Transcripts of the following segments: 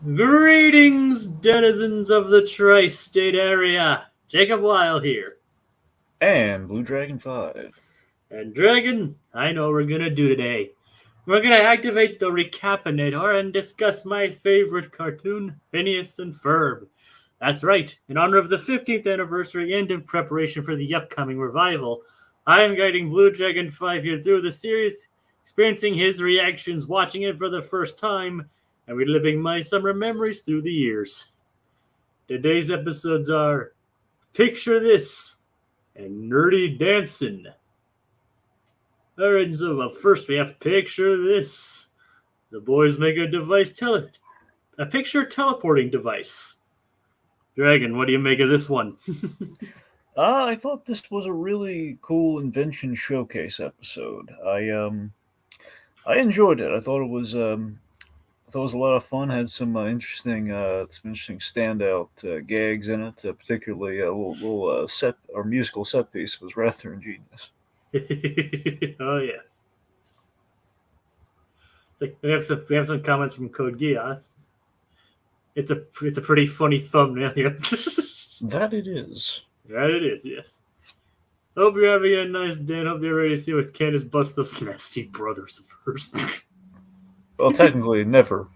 Greetings, denizens of the tri-state area. Jacob Lyle here. And Blue Dragon 5. And Dragon, I know what we're gonna do today. We're gonna activate the Recap-inator and discuss my favorite cartoon, Phineas and Ferb. That's right, in honor of the 15th anniversary and in preparation for the upcoming revival, I am guiding Blue Dragon 5 here through the series, experiencing his reactions watching it for the first time, and reliving my summer memories through the years. Today's episodes are Picture This and Nerdy Dancin'. Alright, so first we have Picture This. The boys make a picture teleporting device. Dragon, what do you make of this one? I thought this was a really cool invention showcase episode. I enjoyed it. I thought it was a lot of fun. Had some interesting standout gags in it. Particularly a little set or musical set piece was rather ingenious. Oh yeah. We have some comments from Code Geass. It's a pretty funny thumbnail here. That it is. That it is, yes. Hope you're having a nice day and hope you're ready to see what Candace busts those nasty brothers of hers. Well, technically, never.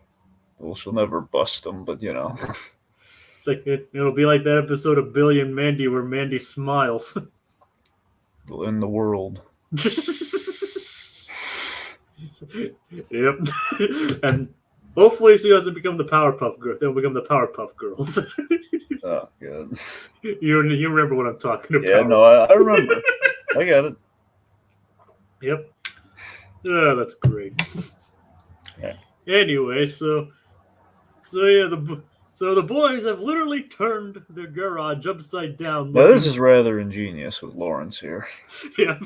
Well, she'll never bust them, but you know. It's like it'll be like that episode of Billy and Mandy where Mandy smiles. In the world. Yep. And hopefully she doesn't become the Powerpuff Girl. They'll become the Powerpuff Girls. Oh, God. You remember what I'm talking about. Yeah, no, I remember. I got it. Yep. Oh, that's great. Yeah. Anyway, so the boys have literally turned their garage upside down. Now, this is rather ingenious with Lawrence here. Yeah.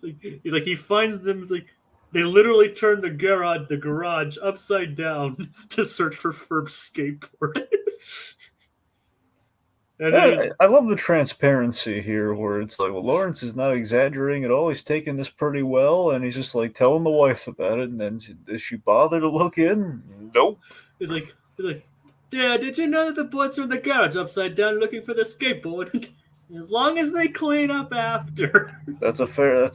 He finds them. It's like they literally turned the garage upside down to search for Ferb's skateboard. And I love the transparency here where it's like, well, Lawrence is not exaggerating at all. He's taking this pretty well, and he's just like telling the wife about it. And then does she bother to look in? Nope. He's like, Dad, did you know that the boys turned the garage upside down looking for the skateboard? As long as they clean up after. That's a fair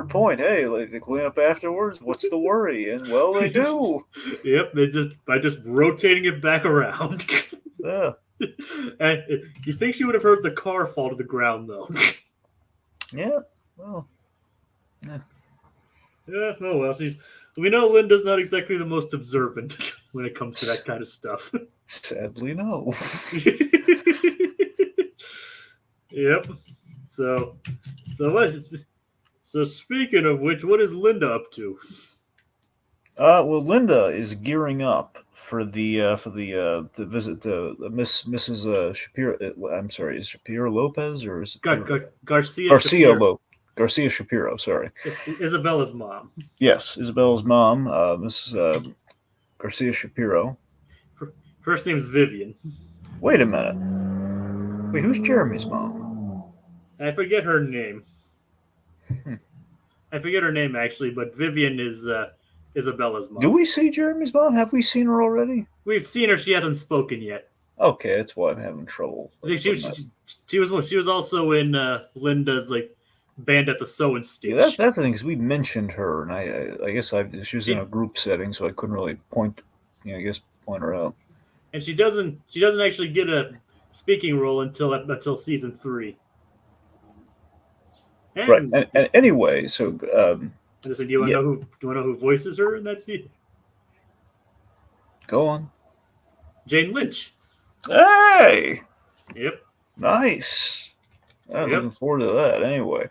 point. Hey, like, they clean up afterwards. What's the worry? And well, they do. Yep, by just rotating it back around. Yeah. And you think she would have heard the car fall to the ground, though? Yeah. Well. Yeah. Yeah. Oh well. We know Linda's not exactly the most observant when it comes to that kind of stuff. Sadly, no. Yep. So speaking of which, what is Linda up to? Well, Linda is gearing up for the visit to Mrs. Shapiro. I'm sorry, is Shapiro Lopez or is it Garcia Shapiro? Sorry, Isabella's mom. Yes, Isabella's mom, Mrs. Garcia Shapiro. First name's Vivian. Wait a minute. Wait, who's Jeremy's mom? I forget her name. I forget her name actually, but Vivian is Isabella's mom. Do we see Jeremy's mom? Have we seen her already? We've seen her. She hasn't spoken yet. Okay, that's why I'm having trouble. She was also in Linda's like band at the Sew and Stitch. Yeah, that's the thing, because we mentioned her, and I guess she was in a group setting, so I couldn't really point her out. And she doesn't actually get a speaking role until season 3. And, right. And anyway, so do you want to know who voices her in that scene? Go on. Jane Lynch. Hey. Yep. Nice. I'm looking forward to that. Anyway,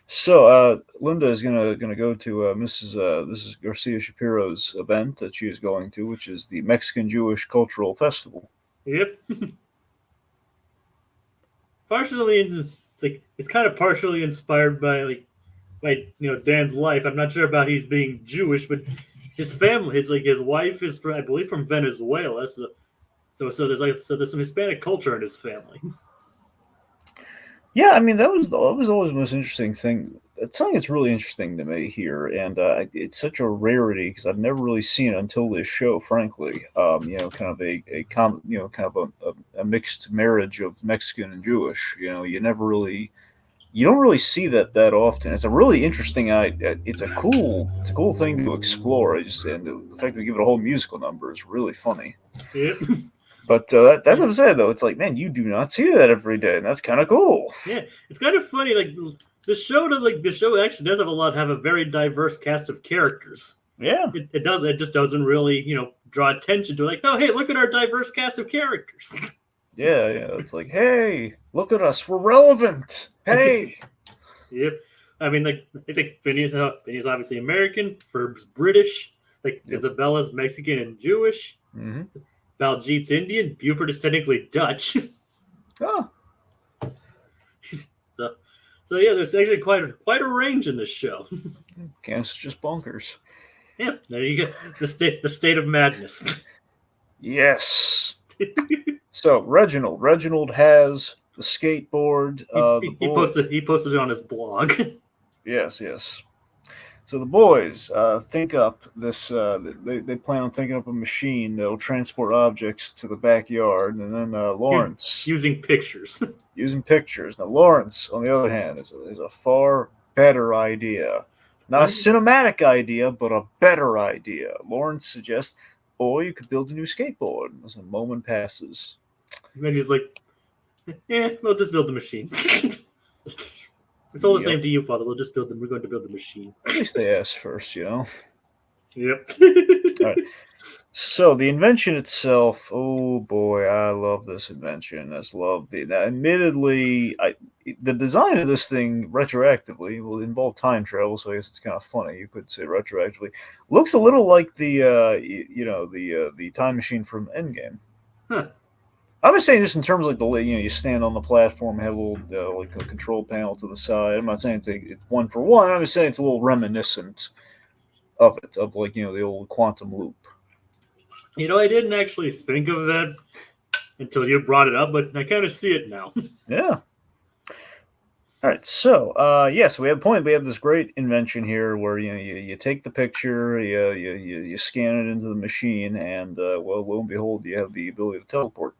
so Linda is gonna go to Mrs. Garcia Shapiro's event that she is going to, which is the Mexican Jewish Cultural Festival. Yep. It's kind of partially inspired by Dan's life. I'm not sure about he's being Jewish, but his family, his wife is from, I believe, from Venezuela. So there's some Hispanic culture in his family. Yeah, I mean that was always the most interesting thing something that's really interesting to me here, and it's such a rarity because I've never really seen it until this show. Frankly, kind of kind of a mixed marriage of Mexican and Jewish. You don't really see that often. It's a really interesting. It's a cool thing to explore. And the fact we give it a whole musical number is really funny. Yep. But that's what I'm saying, though. It's like, man, you do not see that every day, and that's kind of cool. Yeah, it's kind of funny. Like the show actually does have a very diverse cast of characters. Yeah, It does. It just doesn't really draw attention to it. Like, oh hey, look at our diverse cast of characters. yeah. It's like, hey, look at us, we're relevant. Hey. Yep. I mean, like I think Phineas obviously American. Ferb's British. Like Yep. Isabella's Mexican and Jewish. Mm-hmm. Baljeet's Indian. Buford is technically Dutch. Oh, so yeah, there's actually quite a range in this show. Candace is just bonkers. Yeah, there you go. The state of madness. Yes. So Reginald has the skateboard. He posted it on his blog. Yes. So the boys think up this. They plan on thinking up a machine that'll transport objects to the backyard, and then Lawrence using pictures. using pictures. Now Lawrence, on the other hand, is a far better idea. Not a cinematic idea, but a better idea. Lawrence suggests, "Or you could build a new skateboard." As a moment passes, And then he's like, we'll just build the machine. It's all the same to you, Father. We're going to build the machine. At least they asked first, Yep. All right. So the invention itself, oh boy, I love this invention. Now, admittedly, the design of this thing retroactively will involve time travel, so I guess it's kind of funny. You could say retroactively looks a little like the the time machine from Endgame. Huh. I'm just saying this in terms of like you stand on the platform, have a little like a control panel to the side. I'm not saying it's one for one. I'm just saying it's a little reminiscent of like the old quantum loop. I didn't actually think of that until you brought it up, but I kind of see it now. Yeah. All right. So so we have this great invention here where you take the picture, you scan it into the machine, and lo and behold, you have the ability to teleport.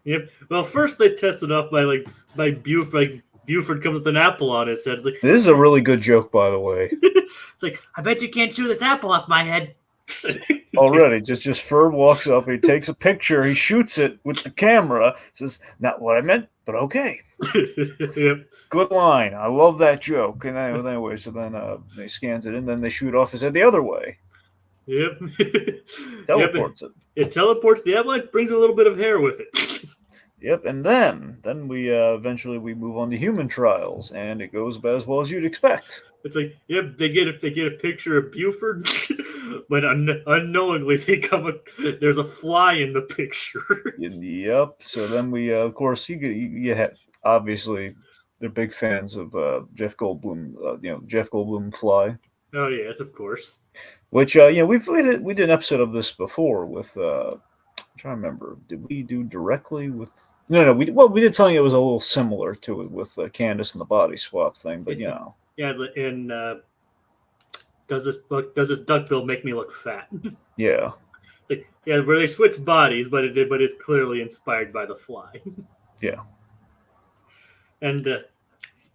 Yep. Well, first they test it off by Buford. Like Buford comes with an apple on his head. It's like, this is a really good joke, by the way. It's like, I bet you can't chew this apple off my head. Already, just Ferb walks up, he takes a picture, he shoots it with the camera, says, "Not what I meant, but okay." Yep. Good line. I love that joke. And anyway, so then he scans it, and then they shoot off his head the other way. Yep. Teleports it. It teleports the apple. It brings a little bit of hair with it. Yep, and then we eventually we move on to human trials, and it goes about as well as you'd expect. It's like, yep, they get a picture of Buford, but unknowingly there's a fly in the picture. Yep. So then we, of course, you had obviously they're big fans of Jeff Goldblum. Jeff Goldblum fly. Oh yes, of course. Which we did an episode of this before with. I'm trying to remember. Did we do directly with? No. We did something that was a little similar to it with Candace and the body swap thing, but Yeah, and does this duckbill make me look fat? Yeah. It's like, yeah, where they switch bodies, but it's clearly inspired by the fly. Yeah. And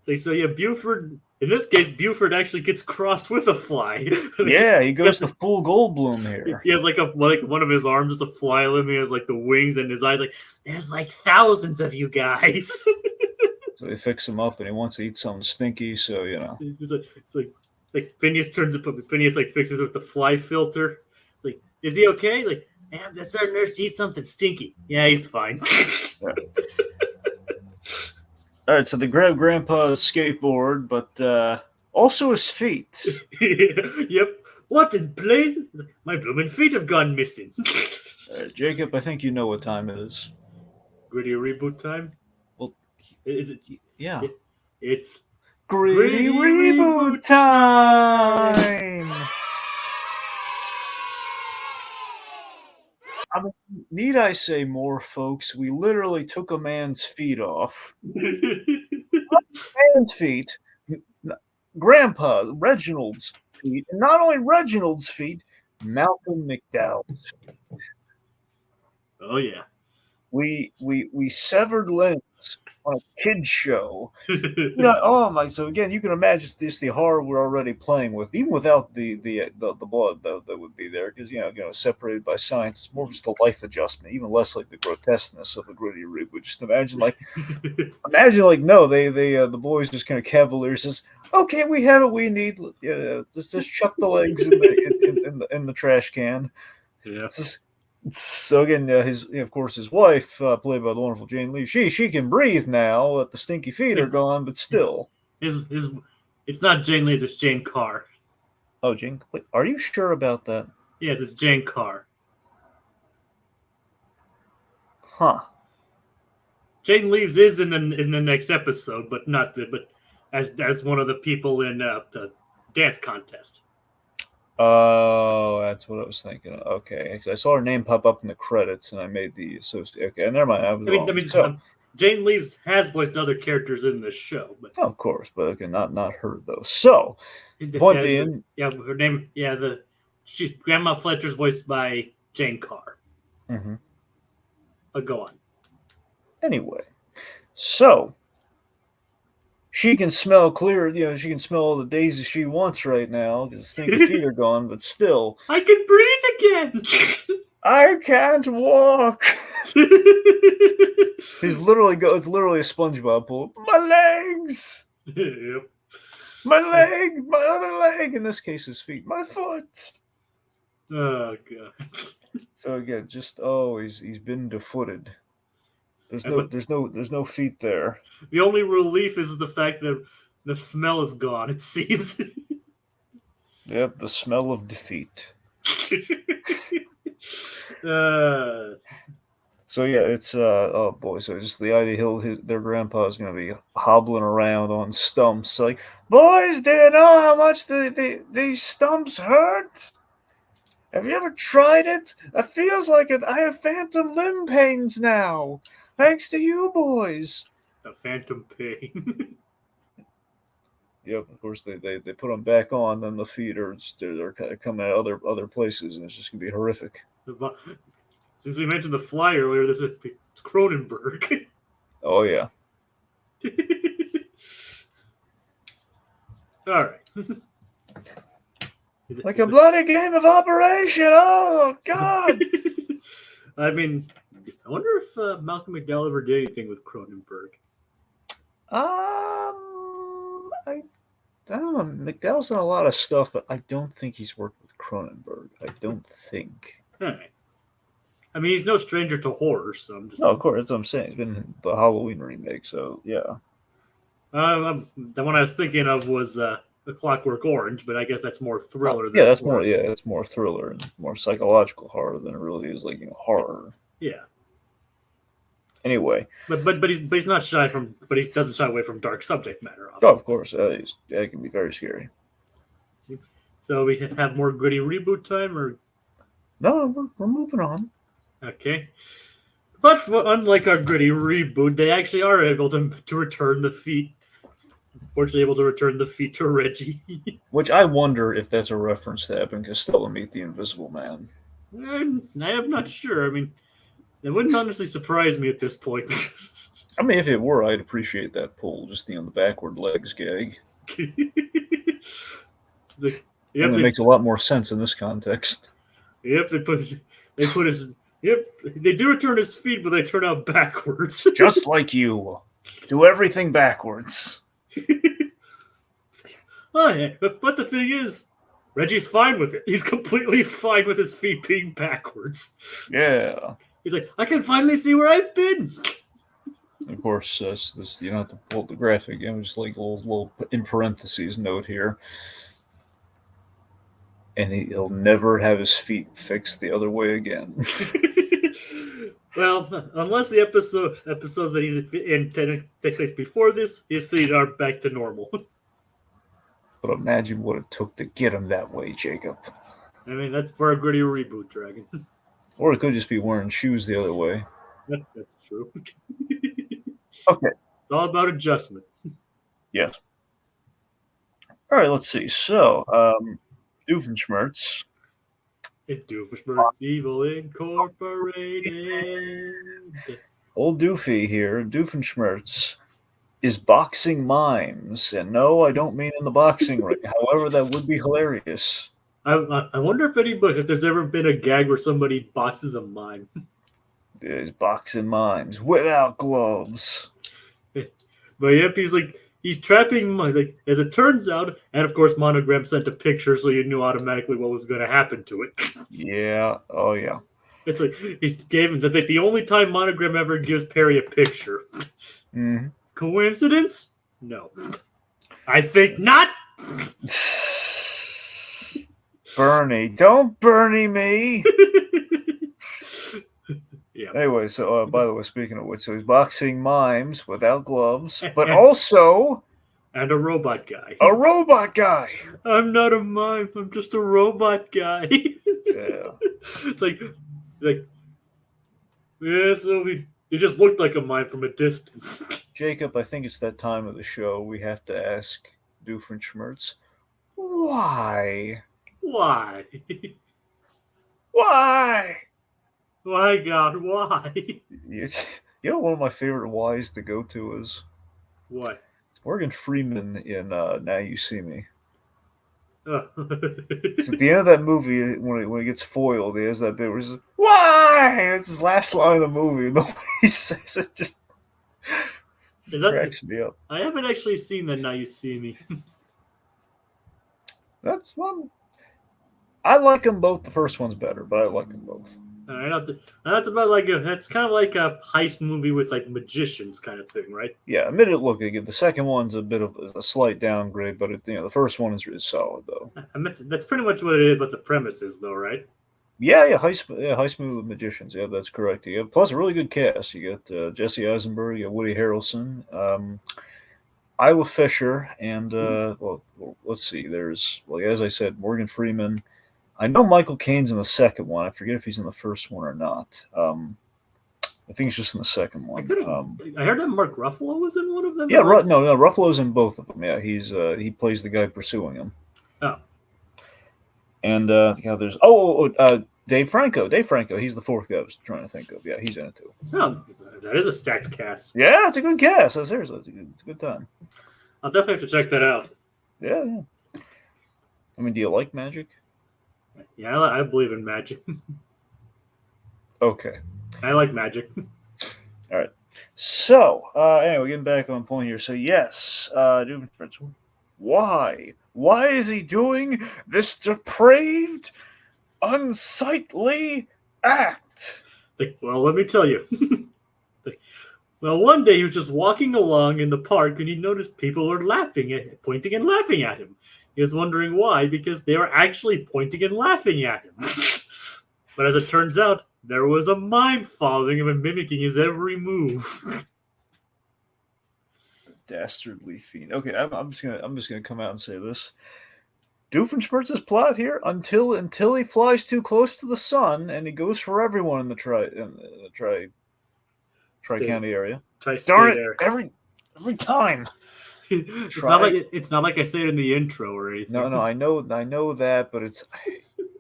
so yeah, Buford. In this case, Buford actually gets crossed with a fly. Yeah, he goes to full Goldblum here. He has like one of his arms is a fly limb. He has like the wings, and his eyes like, there's like thousands of you guys. So they fix him up, and he wants to eat something stinky. So it's like Phineas like fixes it with the fly filter. It's like, is he okay? He's like, man, that's our nurse to eat something stinky. Yeah, he's fine. Yeah. All right, so they grab Grandpa's skateboard, but also his feet. Yep. What in place? My blooming feet have gone missing. Jacob, I think you know what time it is. Gritty reboot time? Well, is it? Yeah. It's Gritty reboot time! I mean, need I say more, folks? We literally took a man's feet off. Man's feet. Grandpa Reginald's feet, and not only Reginald's feet, Malcolm McDowell's. Oh yeah. We severed limbs on a kid show. Oh my! So again, you can imagine this the horror we're already playing with, even without the blood that would be there, because separated by science, it's more just a life adjustment, even less like the grotesqueness of a gritty reboot. Just imagine like no, the boys just kind of cavalier says, okay, we have what we need. Just chuck the legs in the trash can. Yeah. So again, of course, his wife, played by the wonderful Jane Lee, she can breathe now that the stinky feet are gone, but still. It's not Jane Lee's, it's Jane Carr. Oh, Jane, wait, are you sure about that? Yes, it's Jane Carr. Huh. Jane Leaves is in the next episode, but not as one of the people in the dance contest. Oh, that's what I was thinking. Okay, I saw her name pop up in the credits, and I made the association. Okay, never mind. I was wrong. So, Jane Leaves has voiced other characters in this show, but of course, but okay, not her though. So, point being, her name, she's Grandma Fletcher's voiced by Jane Carr. Mm-hmm. But go on. Anyway, so she can smell clear. She can smell all the daisies she wants right now because stinky feet are gone. But still, I can breathe again. I can't walk. It's literally a SpongeBob pool. My legs. Yep. My leg. My other leg. In this case, his feet. My foot. Oh god. So again, just he's been defooted. There's no feet there. The only relief is the fact that the smell is gone. It seems. Yep, the smell of defeat. So yeah, it's oh boy, so just the idea their grandpa is gonna be hobbling around on stumps like, boys, do you know how much these stumps hurt? Have you ever tried it? It feels like it. I have phantom limb pains now, thanks to you boys. A phantom pain. Yep, of course they put them back on, then the feet they're coming out other places, and it's just gonna be horrific. Since we mentioned the fly earlier, it's Cronenberg. Oh yeah. All right. Like a bloody game of Operation. Oh God. I mean, I wonder if Malcolm McDowell ever did anything with Cronenberg. I don't know. McDowell's done a lot of stuff, but I don't think he's worked with Cronenberg. I don't think. All right. I mean, he's no stranger to horror, so I'm just. No, of course, that's what I'm saying. It's been the Halloween remake, so yeah. The one I was thinking of was The Clockwork Orange, but I guess that's more thriller. Yeah, that's horror. It's more thriller and more psychological horror than it really is like horror. Yeah. Anyway, but he's not shy from, but he doesn't shy away from dark subject matter. Obviously. Oh, of course, it can be very scary. So we have more gritty reboot time, or no? We're moving on. Okay, but unlike our gritty reboot, they actually are able to return the feet. Fortunately, able to return the feet to Reggie. Which I wonder if that's a reference to Abbott and Costello Meet the Invisible Man. I am not sure. I mean, it wouldn't honestly surprise me at this point. I mean, if it were, I'd appreciate that pull, just the backward legs gag. It makes a lot more sense in this context. Yep, they put his. Yep, they do return his feet, but they turn out backwards. Just like you. Do everything backwards. Oh, yeah. But the thing is, Reggie's fine with it. He's completely fine with his feet being backwards. Yeah. He's like, I can finally see where I've been. Of course, this you don't have to pull up the graphic again. Just like a little in parentheses note here. And he'll never have his feet fixed the other way again. Well, unless the episodes that he's in take place before this, his feet are back to normal. But imagine what it took to get him that way, Jacob. I mean, that's for a gritty reboot, Dragon. Or it could just be wearing shoes the other way. That's true. Okay. It's all about adjustment. Yes. All right, let's see. So, Doofenshmirtz. Doofenshmirtz Evil Incorporated. Old Doofy here, Doofenshmirtz, is boxing mimes. And no, I don't mean in the boxing ring. However, that would be hilarious. I wonder if there's ever been a gag where somebody boxes a mime. There's boxing mimes without gloves. But yep, he's trapping like as it turns out, and of course Monogram sent a picture, so you knew automatically what was going to happen to it. Yeah. Oh yeah. It's like he gave him the only time Monogram ever gives Perry a picture. Mm-hmm. Coincidence? No. I think not. Bernie, don't Bernie me. Yeah. Anyway, so by the way, speaking of which, so he's boxing mimes without gloves, but also and a robot guy. A robot guy. I'm not a mime. I'm just a robot guy. Yeah. It's like yeah. So he just looked like a mime from a distance. Jacob, I think it's that time of the show we have to ask Doofenshmirtz, why? Why? Why? My God, why? You know, one of my favorite whys to go to is what? Morgan Freeman in Now You See Me. Oh. At the end of that movie, when he gets foiled, he has that bit where he's like, "Why?" It's his last line of the movie. And the way he says it just cracks me up. I haven't actually seen that Now You See Me. That's one. I like them both. The first one's better, but I like them both. That's about that's kind of like a heist movie with like magicians kind of thing, right? Yeah, admit it. Look, the second one's a bit of a slight downgrade, but the first one is really solid though. That's pretty much what it is, but the premise is though, right? Yeah, heist movie with magicians. Yeah, that's correct. Yeah, plus a really good cast. You got Jesse Eisenberg, you got Woody Harrelson, Isla Fisher, and well, let's see. There's as I said, Morgan Freeman. I know Michael Caine's in the second one. I forget if he's in the first one or not. I think he's just in the second one. I heard that Mark Ruffalo was in one of them. Yeah, no, Ruffalo's in both of them. Yeah, he plays the guy pursuing him. Oh. And there's Dave Franco. He's the fourth guy I was trying to think of. Yeah, he's in it too. Oh, that is a stacked cast. Yeah, it's a good cast. So seriously, it's a good time. I'll definitely have to check that out. Yeah. I mean, do you like magic? Yeah, I believe in magic. Okay. I like magic. All right. So, anyway, getting back on point here. So, yes, Doofenshmirtz, why? Why is he doing this depraved, unsightly act? Well, let me tell you. Well, one day he was just walking along in the park and he noticed people were pointing and laughing at him. He was wondering why, because they were actually pointing and laughing at him. But as it turns out, there was a mime following him and mimicking his every move. Dastardly fiend. Okay, I'm just gonna come out and say this. Doofenshmirtz's plot here until he flies too close to the sun and he goes for everyone in the Tri-County area. Darn it! Area. Every time. It's not like I say it in the intro or anything. No, I know that, but it's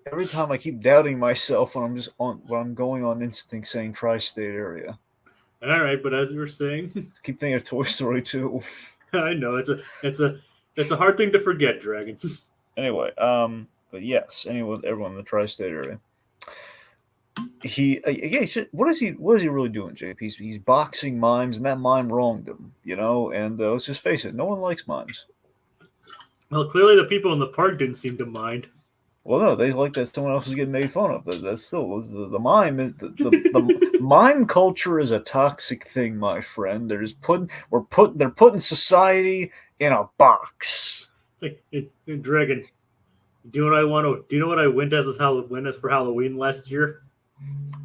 every time I keep doubting myself when I'm going on instinct saying tri-state area. All right, but as you were saying, I keep thinking of Toy Story 2. I know it's a hard thing to forget, Dragon. Anyway, but yes, everyone in the tri-state area. What is he really doing, JP? He's boxing mimes, and that mime wronged him, and let's just face it, no one likes mimes. Well, clearly the people in the park didn't seem to mind. Well, no, they like that someone else is getting made fun of. That's still the mime is the mime culture is a toxic thing, my friend. They're putting society in a box. It's like, hey, Dragon, do you know what I went as for Halloween last year?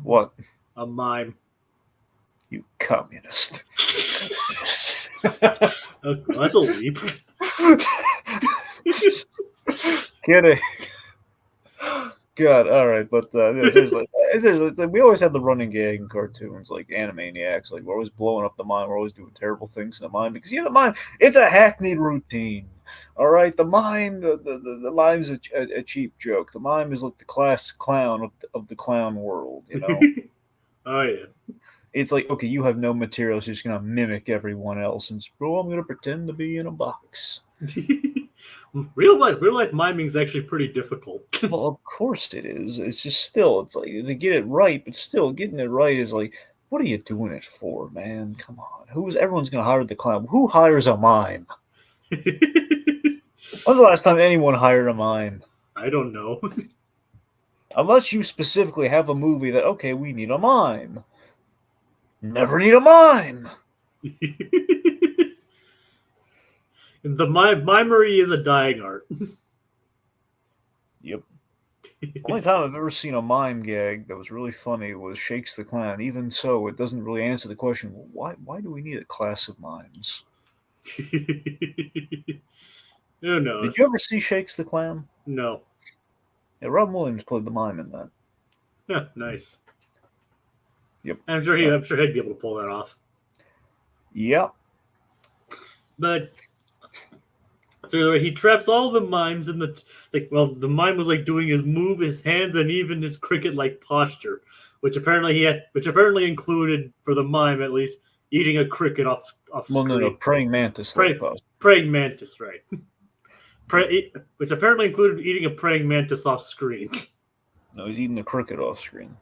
What? A mime. You communist. Okay, well, that's a leap. Kidding. God, all right, but seriously, we always had the running gag in cartoons, like Animaniacs. Like we're always blowing up the mime. We're always doing terrible things to the mime because the mime, it's a hackneyed routine. All right, the mime, the mime's a cheap joke. The mime is like the class clown of the clown world. Oh yeah. It's like, okay, you have no material, so you're just gonna mimic everyone else, and I'm gonna pretend to be in a box. real life miming is actually pretty difficult. Well, of course it is. It's just still, it's like they get it right, but still getting it right is like, what are you doing it for, man? Come on, everyone's gonna hire the clown? Who hires a mime? When's the last time anyone hired a mime? I don't know. Unless you specifically have a movie that, okay, we need a mime. Never need a mime. The mimery is a dying art. Yep. The only time I've ever seen a mime gag that was really funny was Shakes the Clown. Even so, it doesn't really answer the question, why do we need a class of mimes? Who knows? Did you ever see Shakes the Clown? No. Yeah, Robin Williams played the mime in that. Yeah, nice. Yep. I'm sure he'd be able to pull that off. Yep. But so he traps all the mimes in the the mime was like doing his move, his hands, and even his cricket-like posture, which apparently included, for the mime at least, eating a cricket off screen. No, praying mantis. Praying mantis, right? Which apparently included eating a praying mantis off screen. No, he's eating a cricket off screen.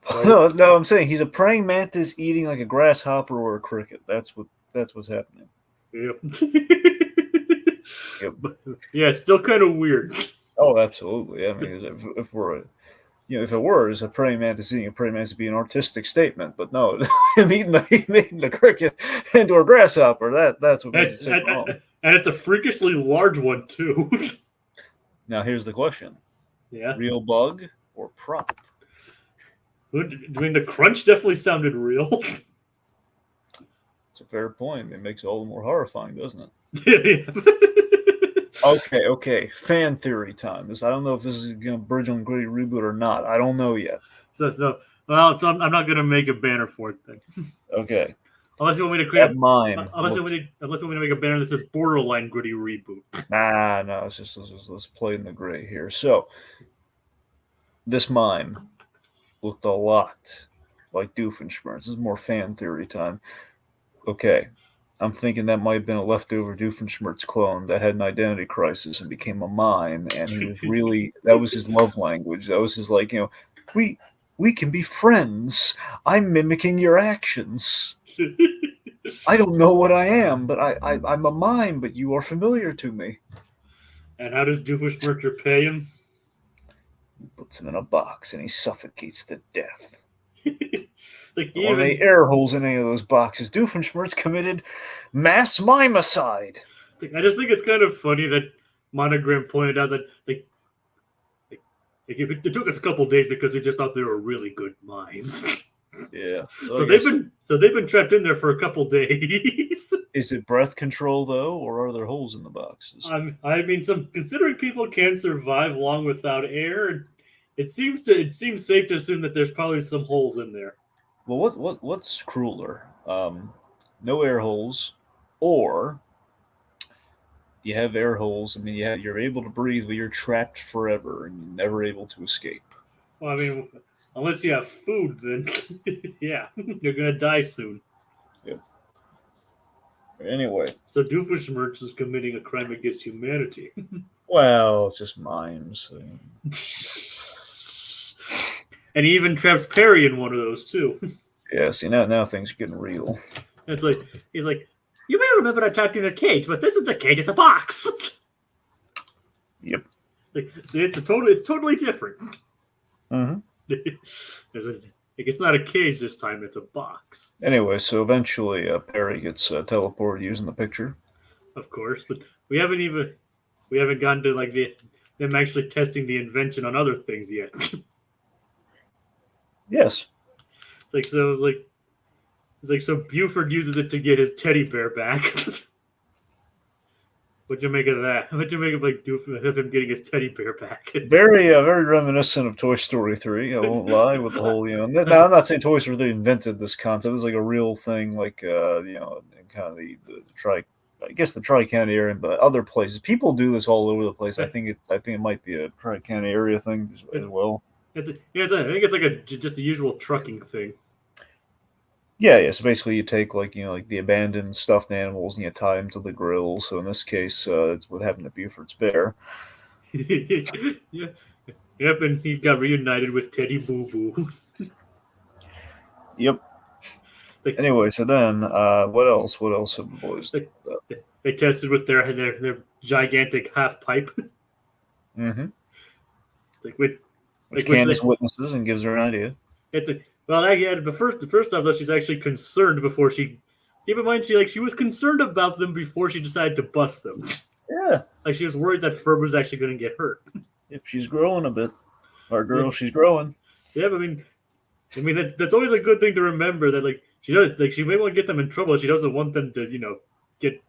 No, I'm saying he's a praying mantis eating like a grasshopper or a cricket. That's what's happening. Yep. Yep. Yeah, it's still kind of weird. Oh, absolutely. I mean, if it were a praying mantis eating a praying mantis, it'd be an artistic statement. But no, him eating the cricket into a grasshopper, that's what makes it wrong. And it's a freakishly large one too. Now here's the question: yeah, real bug or prop? I mean, the crunch definitely sounded real. It's a fair point. It makes it all the more horrifying, doesn't it? Okay. Fan theory time. I don't know if this is going to bridge on Gritty Reboot or not. I don't know yet. So I'm not going to make a banner for it then. Okay. Unless you want me to create mime. Unless you want me to make a banner that says borderline Gritty Reboot. Nah, no. Let's play in the gray here. So this mime looked a lot like Doofenshmirtz. This is more fan theory time. Okay. I'm thinking that might have been a leftover Doofenshmirtz clone that had an identity crisis and became a mime, and he was really, that was his love language. That was his, like, we can be friends. I'm mimicking your actions. I don't know what I am, but I'm a mime, but you are familiar to me. And how does Doofenshmirtz repay him? He puts him in a box and he suffocates to death. Like there weren't any air holes in any of those boxes. Doofenshmirtz committed mass mimicide. I just think it's kind of funny that Monogram pointed out that it took us a couple days because we just thought they were really good mimes. Yeah. So they've been trapped in there for a couple days. Is it breath control though, or are there holes in the boxes? I mean, considering people can survive long without air, it seems safe to assume that there's probably some holes in there. Well, what's crueler? No air holes, or you have air holes. I mean, you're able to breathe, but you're trapped forever and you're never able to escape. Well, I mean, unless you have food, then yeah, you're gonna die soon. Yep. Anyway, so Doofenshmirtz is committing a crime against humanity. Well, it's just mimes. And he even traps Perry in one of those too. Yeah, see now things are getting real. It's like he's like, you may remember I talked in a cage, but this isn't a cage; it's a box. Yep. Like, see, it's totally different. Mm-hmm. It's not a cage this time; it's a box. Anyway, so eventually Perry gets teleported using the picture. Of course, but we haven't gotten to like them actually testing the invention on other things yet. Yes. It's like so Buford uses it to get his teddy bear back. What'd you make of that? What'd you make of like Doof of him getting his teddy bear back? Very reminiscent of Toy Story 3. I won't lie with the whole, Now, I'm not saying Toy Story 3 invented this concept. It's like a real thing, like kind of the I guess the Tri-County area, but other places. People do this all over the place. I think it might be a Tri-County area thing as well. I think it's like just the usual trucking thing. Yeah. So basically, you take like the abandoned stuffed animals and you tie them to the grill. So in this case, it's what happened to Buford's bear. Yeah. Yep, and he got reunited with Teddy Boo Boo. Yep. Anyway, so then what else? What else have the boys? They tested with their gigantic half pipe. Mm-hmm. Which Candace witnesses and gives her an idea. The first off though, she's actually concerned before she. Keep in mind, she was concerned about them before she decided to bust them. Yeah. Like she was worried that Ferb was actually going to get hurt. Yep, she's growing a bit. Our girl, yeah. She's growing. Yeah, but I mean that's always a good thing to remember that she may want to get them in trouble. She doesn't want them to get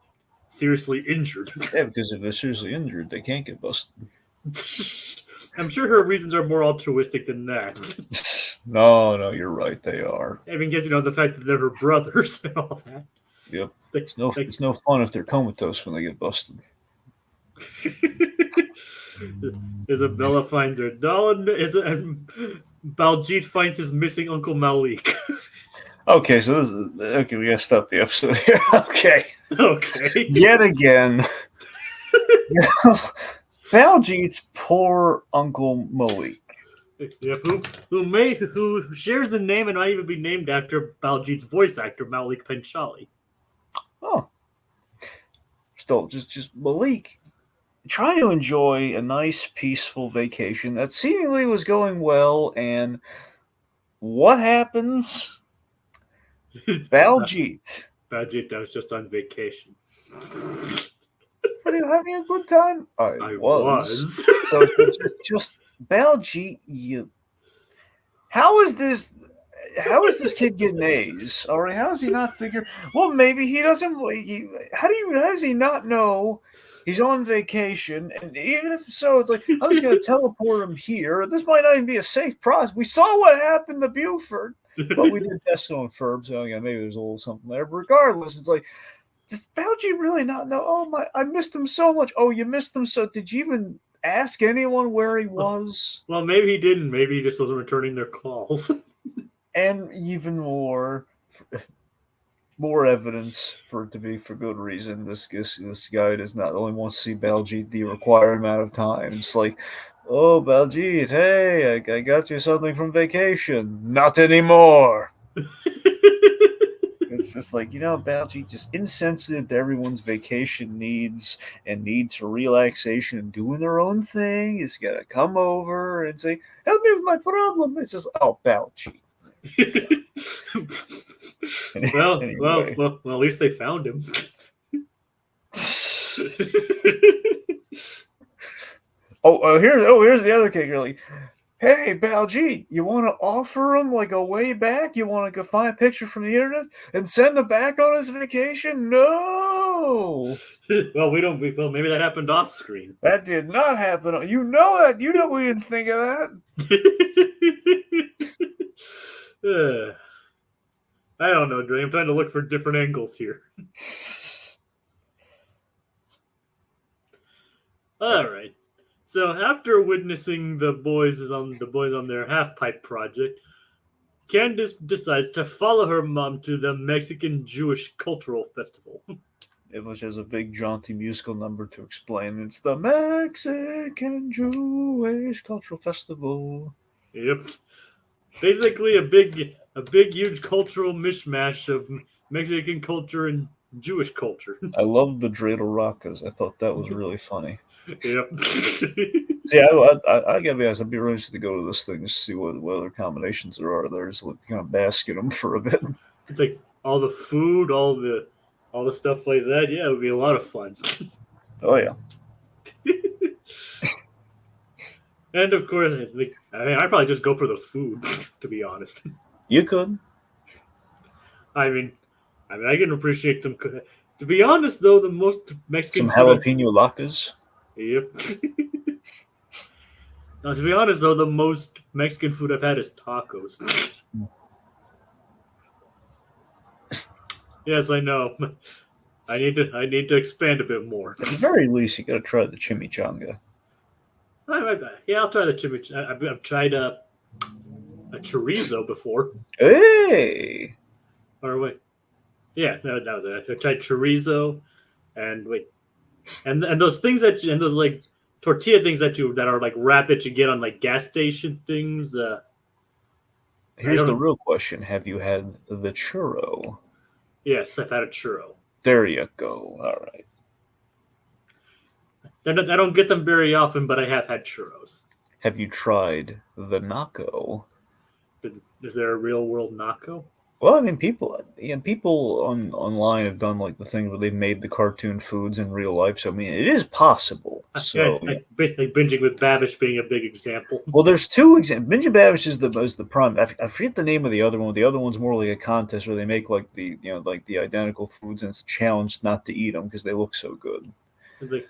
seriously injured. Yeah, because if they're seriously injured, they can't get busted. I'm sure her reasons are more altruistic than that. No, you're right. They are. I mean, because the fact that they're her brothers and all that. Yep. It's no fun if they're comatose when they get busted. Isabella finds her doll, and Baljeet finds his missing Uncle Malik. Okay, so we gotta stop the episode here. Okay. Yet again, Baljeet's poor Uncle Malik. Yeah, who shares the name and might even be named after Baljeet's voice actor, Malik Panchali. Oh. Still, just Malik trying to enjoy a nice, peaceful vacation that seemingly was going well, and what happens? Baljeet. Baljeet was just on vacation. Are you having a good time? I was. So just Baljeet, how is this kid getting A's? All right, how does he not figure? Well, maybe he doesn't. How does he not know he's on vacation? And even if so, it's like I'm just going to teleport him here. This might not even be a safe process. We saw what happened to Buford, but we did test it on Ferb, so yeah, maybe there's a little something there. But regardless, it's like, does Baljeet really not know? Oh my, I missed him so much. Oh, you missed him so. Did you even ask anyone where he was? Well, maybe he didn't. Maybe he just wasn't returning their calls. And even more evidence for it to be for good reason. This guy does not only want to see Baljeet the required amount of time. It's like, oh, Baljeet, hey, I got you something from vacation. Not anymore. It's just like, Baljeet just insensitive to everyone's vacation needs and needs for relaxation and doing their own thing. He's got to come over and say, help me with my problem. It's just, oh, Baljeet. Well, at least they found him. Here's the other kick. You're like, hey, Baljeet, you want to offer him like a way back? You want to go find a picture from the internet and send him back on his vacation? No. Well, maybe that happened off screen. That did not happen. You know that. You know we didn't think of that. I don't know, Dre. I'm trying to look for different angles here. All right. So after witnessing the boys on their half pipe project, Candace decides to follow her mom to the Mexican Jewish Cultural Festival. Which has a big jaunty musical number to explain. It's the Mexican Jewish Cultural Festival. Yep. Basically a big huge cultural mishmash of Mexican culture and Jewish culture. I love the dreidel rakas. I thought that was really funny. Yep. Yeah, I gotta be honest. I'd be really interested to go to this thing to see what other combinations there are. There's kind of bask in them for a bit. It's like all the food, all the stuff like that. Yeah, it would be a lot of fun. Oh yeah. And of course, I'd probably just go for the food, to be honest. You could. I mean, I can appreciate them. To be honest, though, the most Mexican Some food jalapeno latkes. Yep. Now, to be honest, though, the most Mexican food I've had is tacos. Yes, I know. I need to expand a bit more. At the very least, you got to try the chimichanga. Yeah, I'll try the chimichurri. I've tried a chorizo before. Hey, Or wait, yeah, that was it. I tried chorizo, and wait, and those things and those like tortilla things that are like wrapped that you get on like gas station things. I here's the don't. real question: have you had the churro? Yes, I've had a churro. There you go. All right. I don't get them very often, but I have had churros. Have you tried the naco? Is there a real world naco? Well, I mean, people online have done like the thing where they've made the cartoon foods in real life. So I mean, it is possible. So yeah. Like binging with Babish being a big example. Well, there's two examples. Ninja Babish is the prime. I forget the name of the other one. The other one's more like a contest where they make like the identical foods, and it's a challenge not to eat them because they look so good. It's like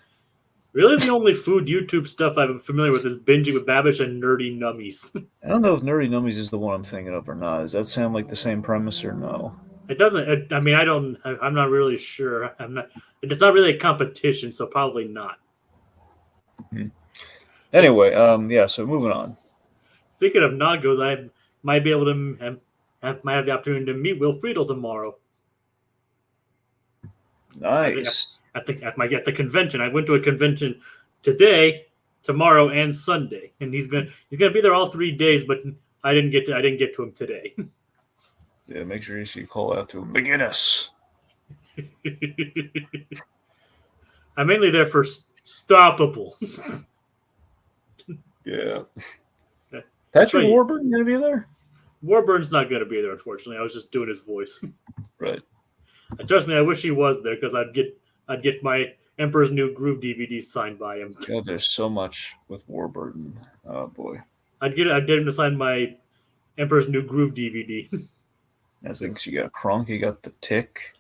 really the only food YouTube stuff I'm familiar with is binging with Babish and Nerdy Nummies. I don't know if Nerdy Nummies is the one I'm thinking of or not. Does that sound like the same premise or no? It doesn't. I mean, I don't. I'm not really sure. I'm not. It's not really a competition, so probably not. Mm-hmm. Anyway, yeah. So moving on. Speaking of Nagos, I might be able to might have the opportunity to meet Wilfredo tomorrow. Nice. At the convention. I went to a convention today, tomorrow, and Sunday, and he's gonna be there all 3 days. But I didn't get to him today. Yeah, make sure you call out to him. McGinnis. I'm mainly there for Stoppable. Yeah. Patrick Warburton gonna be there? Warburn's not gonna be there, unfortunately. I was just doing his voice. Right. Trust me, I wish he was there because I'd get my Emperor's New Groove DVD signed by him. God, there's so much with Warburton. Oh boy. I'd get him to sign my Emperor's New Groove DVD. I think you got Kronk, you got the Tick,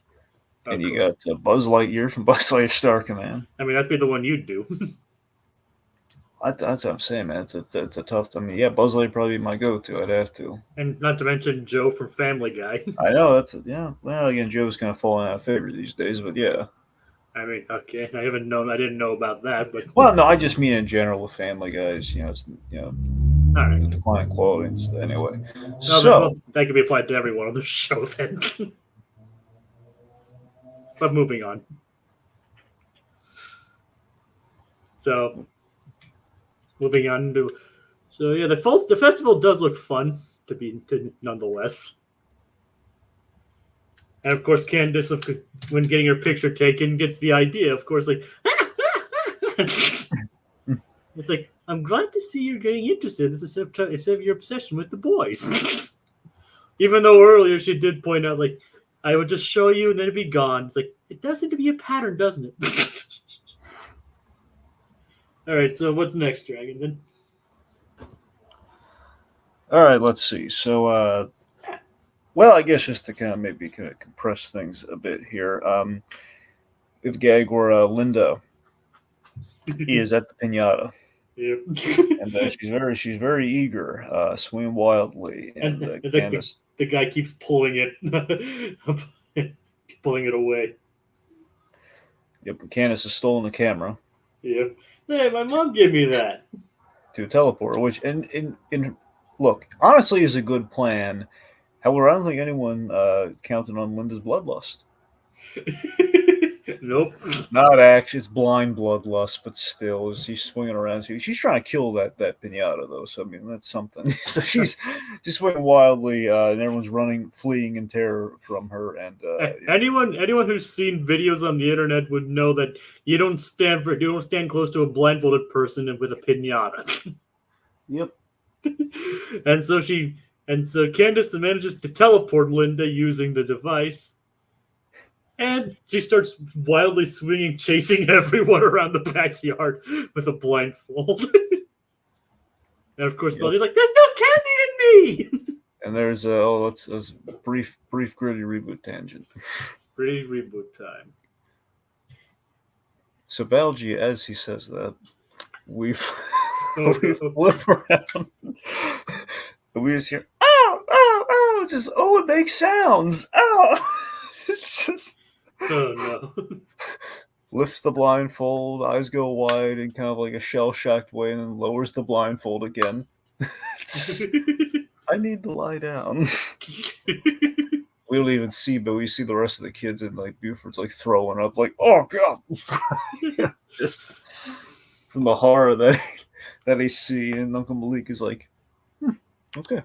and you got Buzz Lightyear from Buzz Lightyear Star Command. I mean, that'd be the one you'd do. That's what I'm saying, man. It's a tough. I mean, yeah, Buzz Lightyear probably be my go-to. I'd have to. And not to mention Joe from Family Guy. I know yeah. Well, again, Joe's kind of falling out of favor these days, but yeah. I mean, okay, I didn't know about that, but well, no, I just mean in general with Family Guys. It's all right, the decline quality. Anyway, no, so that could be applied to everyone on the show then. But moving on. So, moving on to, so yeah, the festival does look fun nonetheless. And of course, Candace, when getting her picture taken, gets the idea. Of course, like, it's like, I'm glad to see you're getting interested. This is instead of your obsession with the boys. Even though earlier she did point out, like, I would just show you and then it'd be gone. It's like, it does seem to be a pattern, doesn't it? All right, so what's next, Dragon? Then. All right, let's see. So, well, I guess just to kind of compress things a bit here. We have a gag where Linda is at the pinata. Yep. And she's very eager, swinging wildly, and Candace. The guy keeps pulling it, pulling it away. Yep, Candace has stolen the camera. Yep. Hey, my mom gave me that. To teleport, which in look, honestly is a good plan. However, I don't think anyone counted on Linda's bloodlust. Nope. Not actually, it's blind bloodlust, but still, she's swinging around. She's trying to kill that pinata, though. So I mean, that's something. So she's just swinging wildly, and everyone's fleeing in terror from her. And anyone who's seen videos on the internet would know that you don't stand close to a blindfolded person with a pinata. Yep. And so Candace manages to teleport Linda using the device. And she starts wildly swinging, chasing everyone around the backyard with a blindfold. And of course, Buddy's like, "There's no candy in me!" And there's let's brief gritty reboot tangent. Pretty reboot time. So Balji, as he says that, we've Oh we no. flip around. We just hear oh, just it makes sounds. It's just Oh no. lifts the blindfold, eyes go wide in kind of like a shell shocked way, and then lowers the blindfold again. I need to lie down. We don't even see, but we see the rest of the kids, and like Buford's like throwing up, like, oh god, just from the horror that they see, and Uncle Malik is like, okay,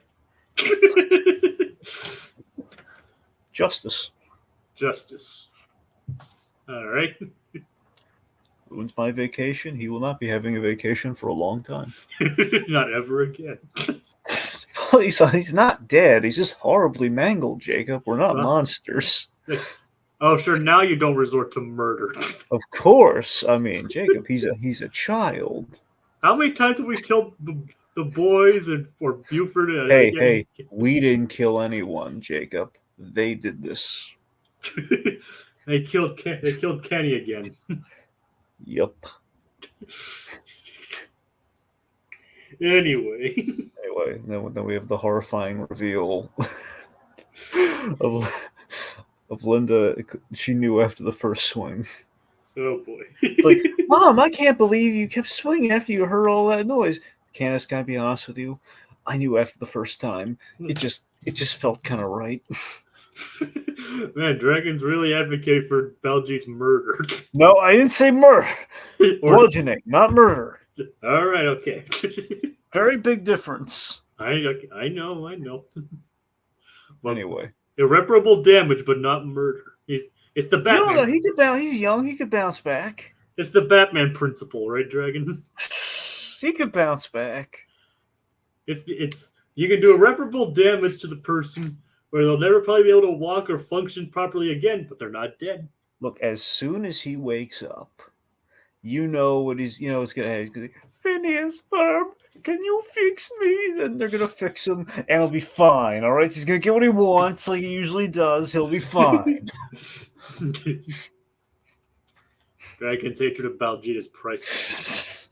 justice. Justice. All right. Ruins my vacation. He will not be having a vacation for a long time. Not ever again. Well, he's not dead. He's just horribly mangled, Jacob. We're not Well, monsters. oh, sure. Now you don't resort to murder. Of course. I mean, Jacob, he's a child. How many times have we killed the boys and for Buford? Hey, we didn't kill anyone, Jacob. They did this. They killed Kenny again. Yep. Anyway, Then we have the horrifying reveal of Linda. She knew after the first swing. oh boy. It's like, Mom, I can't believe you kept swinging after you heard all that noise. Candace, can I be honest with you? I knew after the first time. It just felt kind of right. Man, Dragons really advocate for Belgi's murder. No, I didn't say murder. Bludgeoning, not murder. All right, okay. Very big difference. I know. Well, Anyway, irreparable damage, but not murder. It's the Batman. He's young. He could bounce back. It's the Batman principle, right, Dragon? He could bounce back. It's you can do irreparable damage to the person where they'll never probably be able to walk or function properly again, but they're not dead. Look, as soon as he wakes up, you know what he's it's gonna happen. Phineas, Ferb, can you fix me? Then they're gonna fix him, and he'll be fine. All right, he's gonna get what he wants, like he usually does. He'll be fine. Dragon's hatred of Baljeet is priceless.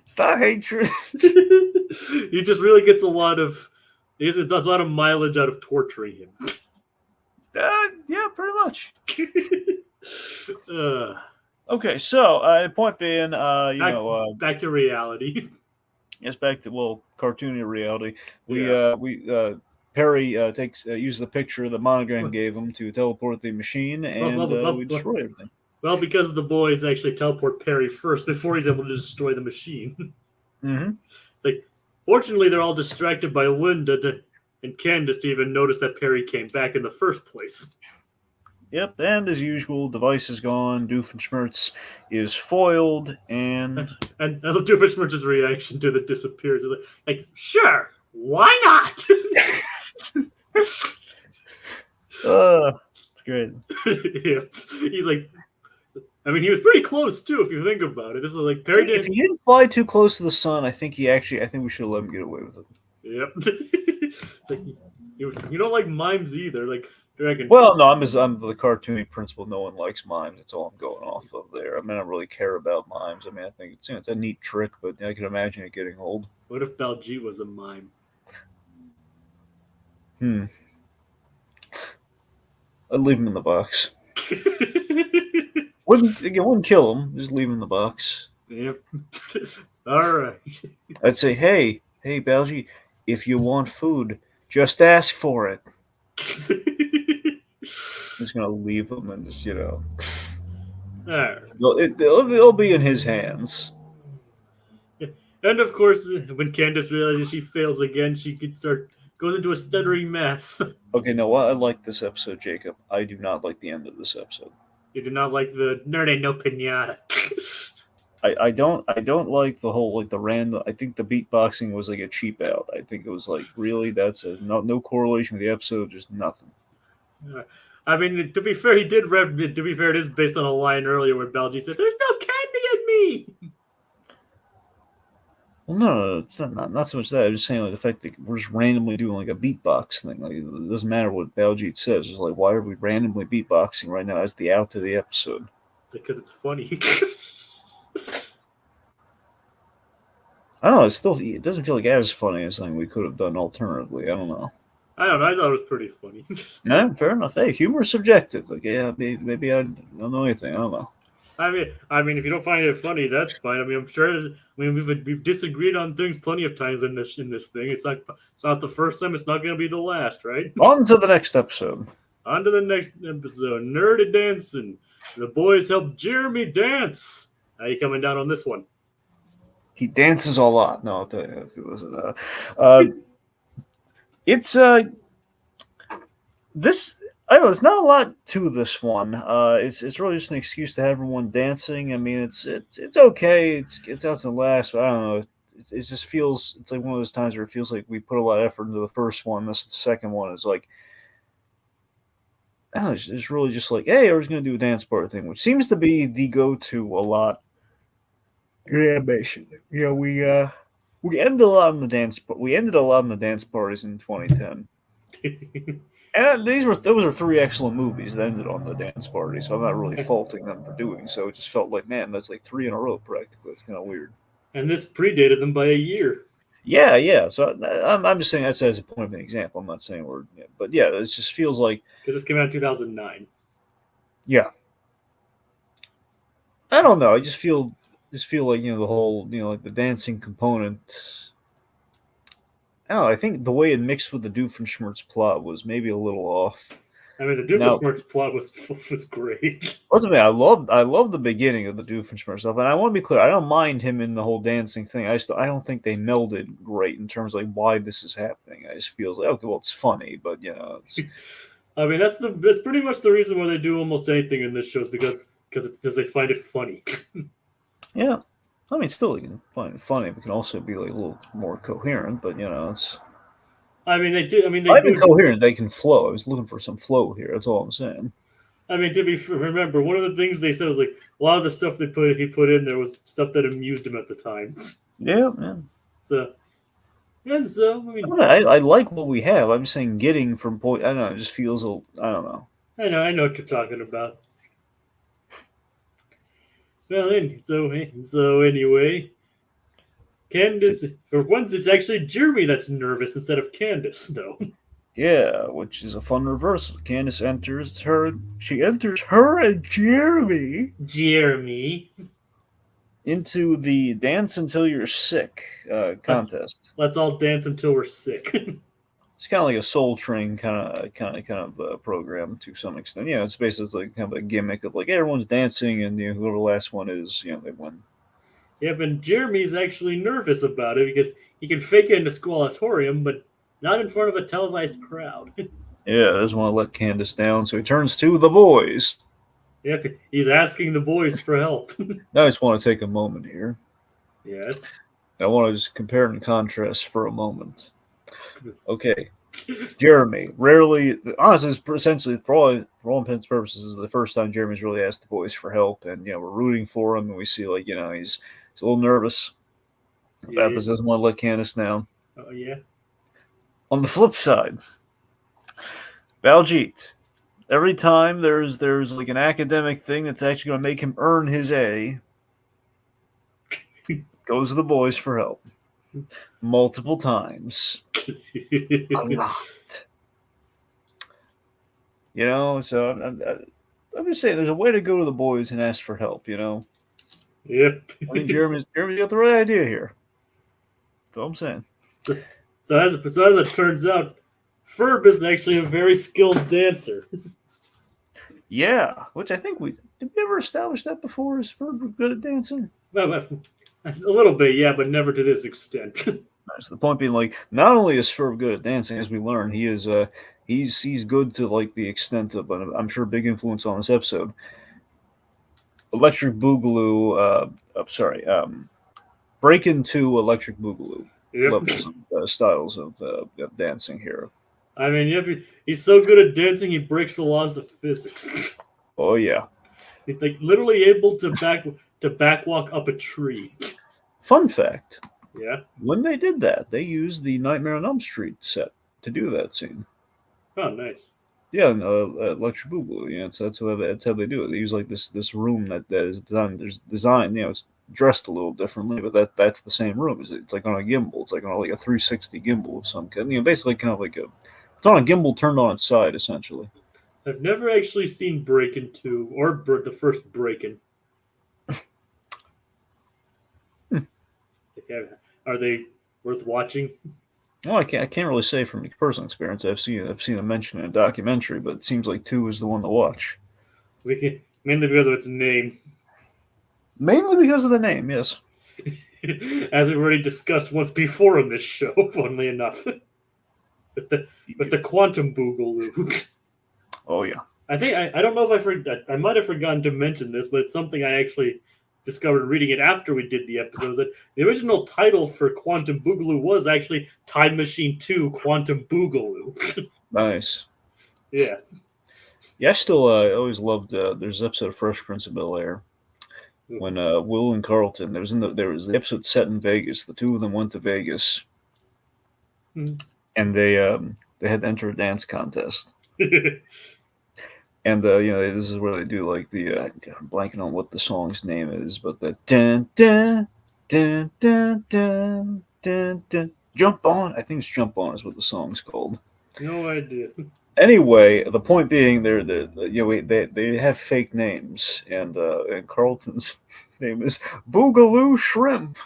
It's not hatred. He just really gets a lot of mileage out of torturing him. Yeah, pretty much. uh, Okay, so point being, back to reality. Yes, back to cartoony reality. Perry uses the picture that Monogram gave him to teleport the machine, and we destroy everything. Well, because the boys actually teleport Perry first before he's able to destroy the machine. Mm-hmm. It's like, fortunately, they're all distracted by Linda and Candace to even notice that Perry came back in the first place. Yep, and as usual, device is gone. Doofenshmirtz is foiled, and Doofenshmirtz's reaction to the disappearance is like, sure, why not? It's great. Yep. He's like, I mean, he was pretty close too, if you think about it. This is like Perry did. If he didn't fly too close to the sun, I think we should have let him get away with it. Yep. It's like, you don't like mimes either, like. Dragon. Well, no, I'm the cartoony principle. No one likes mimes. That's all I'm going off of there. I mean, I don't really care about mimes. I mean, I think it's a neat trick, but I can imagine it getting old. What if Baljeet was a mime? I'd leave him in the box. Wouldn't kill him. Just leave him in the box. Yep. All right. I'd say, hey, Baljeet, if you want food, just ask for it. I'm just gonna leave him and just Right. It'll be in his hands. And of course, when Candace realizes she fails again, she goes into a stuttering mess. Okay, now I like this episode, Jacob. I do not like the end of this episode. You do not like the nerd no pinata. I don't like the whole the random. I think the beatboxing was like a cheap out. I think it was like really that's no correlation with the episode, just nothing. I mean, to be fair, it is based on a line earlier where Baljeet said, "There's no candy in me." Well, no, it's not so much that. I'm just saying the fact that we're just randomly doing like a beatbox thing. Like it doesn't matter what Baljeet says. It's like why are we randomly beatboxing right now as the out to the episode? because it's funny. I don't know. It doesn't feel like as funny as something we could have done alternatively. I don't know. I don't know. I thought it was pretty funny. Yeah, fair enough. Hey, humor is subjective. Like, yeah, maybe I don't know anything. I don't know. I mean, if you don't find it funny, that's fine. I mean, I'm sure. I mean, we've disagreed on things plenty of times in this thing. It's not the first time. It's not going to be the last, right? On to the next episode. On to the next episode. Nerdy dancing. The boys help Jeremy dance. How you coming down on this one? He dances a lot. No, I'll tell you if it wasn't. It's this. I don't know. It's not a lot to this one. It's really just an excuse to have everyone dancing. I mean, it's okay. It's out to last, but I don't know. It just feels it's like one of those times where it feels like we put a lot of effort into the first one. The second one is like, I don't know, it's really just like, hey, I was going to do a dance party thing, which seems to be the go-to a lot in animation. You know, we ended a lot in the dance, but we ended a lot in the dance parties in 2010. And those are three excellent movies that ended on the dance party, so I'm not really faulting them for doing so. It just felt like, man, that's like three in a row practically. It's kind of weird. And this predated them by a year. Yeah. So I'm just saying that's as a point of an example. I'm not saying we're, but yeah, it just feels like Because this came out in 2009. yeah. I don't know. I just feel like the whole like the dancing component. I don't know. I think the way it mixed with the Doofenshmirtz plot was maybe a little off. I mean, the Doofenshmirtz plot was great. Ultimately, I love the beginning of the Doofenshmirtz stuff, and I want to be clear. I don't mind him in the whole dancing thing. I don't think they melded great in terms of like why this is happening. I just feel like okay, well, it's funny, but it's. I mean, that's pretty much the reason why they do almost anything in this show is because they find it funny. Yeah, I mean, still you can find it funny. It can also be like a little more coherent, but it's. I mean, they do. I mean, they do coherent. They can flow. I was looking for some flow here. That's all I'm saying. I mean, remember, one of the things they said was like a lot of the stuff he put in there was stuff that amused him at the time. Yeah, man. So I mean, I like what we have. I'm just saying, getting from point. I don't know. It just feels I don't know. I know what you're talking about. Well, so anyway, Candace. For once, it's actually Jeremy that's nervous instead of Candace, though. Yeah, which is a fun reversal. Candace enters her. She enters her and Jeremy into the dance until you're sick contest. Let's all dance until we're sick. It's kind of like a Soul Train kind of program to some extent. Yeah, it's basically like kind of a gimmick of like everyone's dancing and whoever the last one is, they win. Yeah, but Jeremy's actually nervous about it because he can fake it in a school auditorium, but not in front of a televised crowd. Yeah, doesn't want to let Candace down, so he turns to the boys. Yep, he's asking the boys for help. I just want to take a moment here. Yes. I want to just compare and contrast for a moment. Okay. Jeremy, rarely, honestly, it's essentially, for all intents and purposes, is the first time Jeremy's really asked the boys for help, and, we're rooting for him, and we see, like, he's a little nervous about this, doesn't want to let Candace down. Oh, yeah. On the flip side, Baljeet, every time there's like an academic thing that's actually going to make him earn his A, goes to the boys for help. Multiple times. A lot. So I'm just saying there's a way to go to the boys and ask for help, Yep. I think Jeremy's got the right idea here. That's all I'm saying. So as it turns out, Ferb is actually a very skilled dancer. Yeah, which I think did we ever establish that before? Is Ferb good at dancing? Well, a little bit, yeah, but never to this extent. So the point being, like, not only is Ferb good at dancing, as we learn, he is he's good to like the extent of, I'm sure, big influence on this episode. Electric Boogaloo, break into Electric Boogaloo levels of styles of dancing here. I mean, yep, he's so good at dancing, he breaks the laws of physics. Oh yeah, he's like literally able to backwalk up a tree. Fun fact. Yeah. When they did that, they used the Nightmare on Elm Street set to do that scene. Oh, nice. Yeah, Electric Boogaloo. You know, that's how they do it. They use like this room that is designed. There's design. You know, it's dressed a little differently, but that's the same room. It's like on a gimbal. It's like on like a 360 gimbal of some kind. You know, basically kind of like a. It's on a gimbal turned on its side, essentially. I've never actually seen Breakin' 2 or the first Breakin'. Hmm. Are they worth watching? Well, I can't really say from personal experience. I've seen it mentioned in a documentary, but it seems like two is the one to watch. We can, mainly because of its name. Mainly because of the name, yes. As we've already discussed once before on this show, funnily enough. with the quantum boogaloo. Oh yeah. I don't know if I might have forgotten to mention this, but it's something I actually discovered reading it after we did the episodes. That the original title for Quantum Boogaloo was actually Time Machine 2 Quantum Boogaloo. Nice. Yeah. Yeah, I still always loved. There's an episode of Fresh Prince of Bel Air when Will and Carlton. There was the episode set in Vegas. The two of them went to Vegas, and they had to enter a dance contest. And you know, this is where they do like the I'm blanking on what the song's name is, but the dun dun dun dun dun dun dun jump on. I think it's Jump On is what the song's called. No idea. Anyway, the point being, you know they have fake names, and Carlton's name is Boogaloo Shrimp.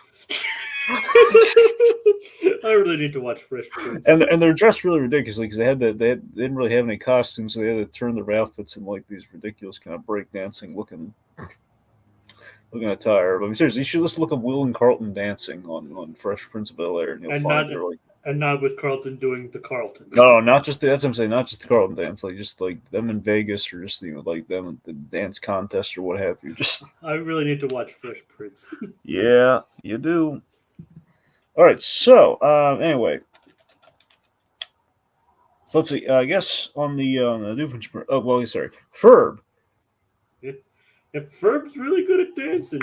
I really need to watch Fresh Prince. And they're dressed really ridiculously because they didn't really have any costumes, so they had to turn their outfits in like these ridiculous kind of breakdancing looking attire. But I mean, seriously, you should just look up Will and Carlton dancing on Fresh Prince of Bel Air, and you'll and find not they're like and not with Carlton doing the Carlton. no, not just that's what I'm saying, not just the Carlton dance, like just like them in Vegas or just like them at the dance contest or what have you. Just I really need to watch Fresh Prince. yeah, you do. All right, so anyway, so let's see. I guess on the Doofenshmirtz. Oh well, sorry, Ferb. And Ferb's really good at dancing.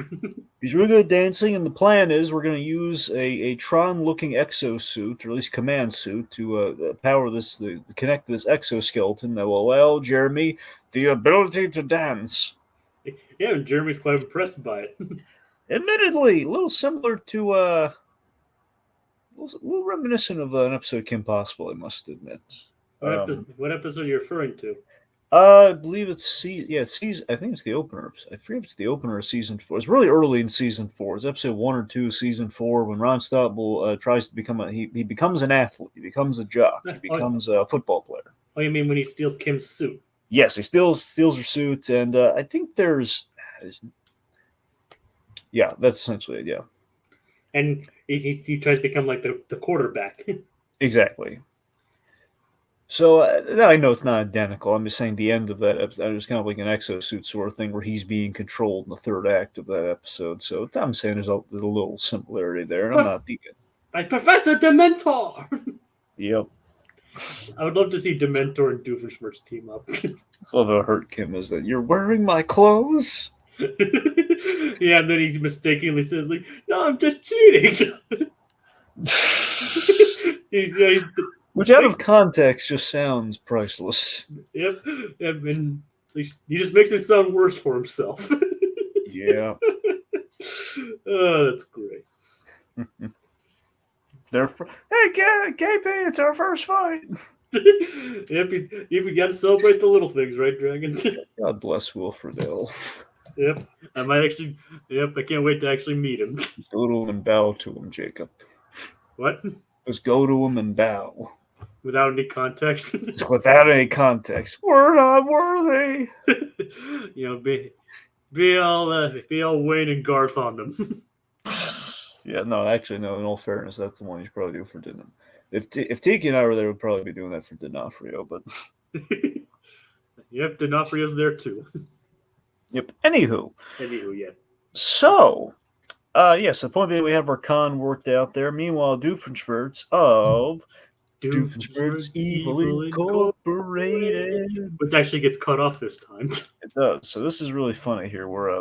He's really good at dancing, and the plan is we're going to use a Tron-looking exosuit, or at least command suit, to power this, connect this exoskeleton that will allow Jeremy the ability to dance. Yeah, and Jeremy's quite impressed by it. Admittedly, a little similar to, a little reminiscent of an episode of Kim Possible, I must admit. What episode are you referring to? I believe it's season. I think it's the opener. I forget if it's the opener of season 4. It's really early in season 4. It's episode 1 or 2, season 4, when Ron Stotbull tries to become he becomes an athlete. He becomes a jock. He becomes a football player. Oh, you mean when he steals Kim's suit? Yes, he steals her suit, and I think there's yeah, that's essentially it. Yeah, and he tries to become like the quarterback. exactly. So I know it's not identical. I'm just saying the end of that episode is kind of like an exosuit sort of thing where he's being controlled in the third act of that episode. So I'm saying there's a little similarity there, and I'm not thinking. Like Professor Dementor! Yep. I would love to see Dementor and Doofenshmirtz team up. I love how hurt Kim is that you're wearing my clothes. Yeah, and then he mistakenly says, like, no, I'm just cheating. Which out of context just sounds priceless. Yep. And he just makes it sound worse for himself. Yeah. Oh, that's great. Hey, KP, it's our first fight. Yep, you got to celebrate the little things, right, Dragon? God bless Wilfredale. Yep, I might actually. Yep, I can't wait to actually meet him. Go to him and bow to him, Jacob. What? Just go to him and bow. Without any context. Without any context, we're not worthy. You know, be all Wayne and Garth on them. Yeah, no, actually, no. In all fairness, that's the one you should probably do for dinner. If Tiki and I were there, we'd probably be doing that for D'Onofrio. But yep, D'Onofrio's there too. Yep. Anywho, Yes. So, yes, the point being we have our con worked out there. Meanwhile, Doofenshmirtz of Doofenshmirtz Evil Incorporated. Which actually gets cut off this time. It does. So this is really funny here. Where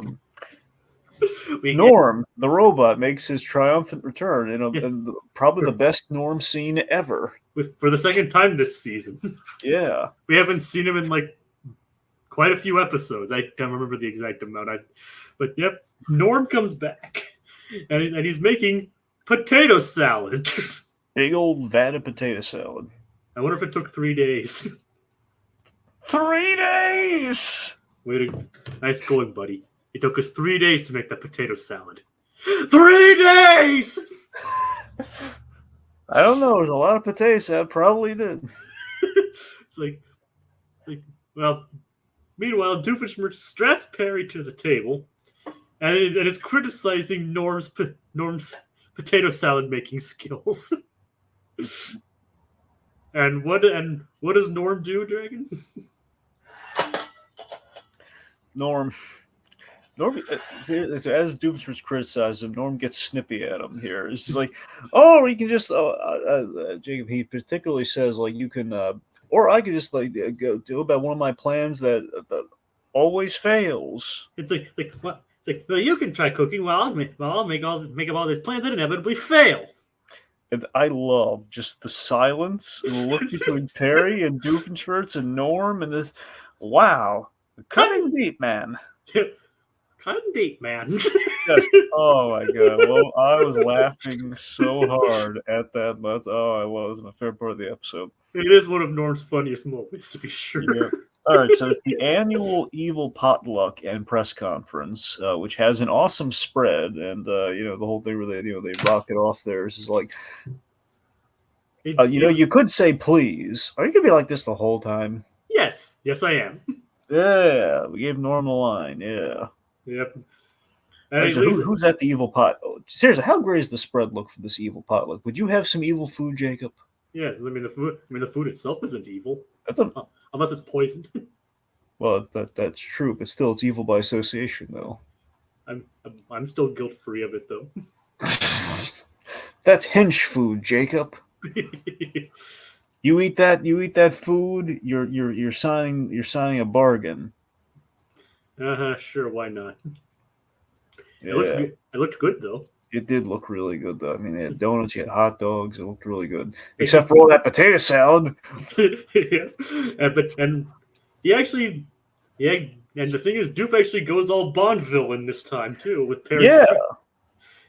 Norm, the robot, makes his triumphant return in probably the best Norm scene ever. for the second time this season. Yeah. We haven't seen him in like quite a few episodes. I can't remember the exact amount. But yep, Norm comes back, and he's making potato salad. Big old vat of potato salad. I wonder if it took 3 days. 3 days! Nice going, buddy. It took us 3 days to make that potato salad. 3 days! I don't know. There's a lot of potato salad. Probably did. It's like, well, meanwhile, Doofenshmirtz straps Perry to the table and is criticizing Norm's potato salad making skills. And what does Norm do, Dragon? Norm, as Doofenshmirtz criticizes him, Norm gets snippy at him here. It's like, oh, you can just, Jacob, he particularly says, like, you can, or I could just, like, go do about one of my plans that always fails. It's like what? It's like, well, you can try cooking while I'll make up all these plans that inevitably fail. And I love just the silence and the look between Perry and Doofenshmirtz and Norm and this, wow, cutting deep, man. Cutting deep, man. Yes. Oh my god. Well, I was laughing so hard at that. But I love it. It's my favorite part of the episode. It is one of Norm's funniest moments, to be sure. Yeah. All right, so it's the annual Evil Potluck and press conference, which has an awesome spread, and the whole thing where they rock it off there is like, you could say please. Are you gonna be like this the whole time? Yes, I am. Yeah, we gave Norm a line. Yeah. Yep. Right, so who's at the evil pot? Oh, seriously, how great is the spread look for this evil potluck? Would you have some evil food, Jacob? Yes, I mean the food itself isn't evil. Unless it's poisoned. Well, that's true, but still, it's evil by association, though. I'm still guilt free of it, though. That's hench food, Jacob. You eat that food, you're signing a bargain. Sure, why not? Yeah. It looked good though. It did look really good, though. I mean, they had donuts, you had hot dogs. It looked really good, except for all that potato salad. Yeah, and the thing is, Doof actually goes all Bond villain this time too with Perry. Yeah,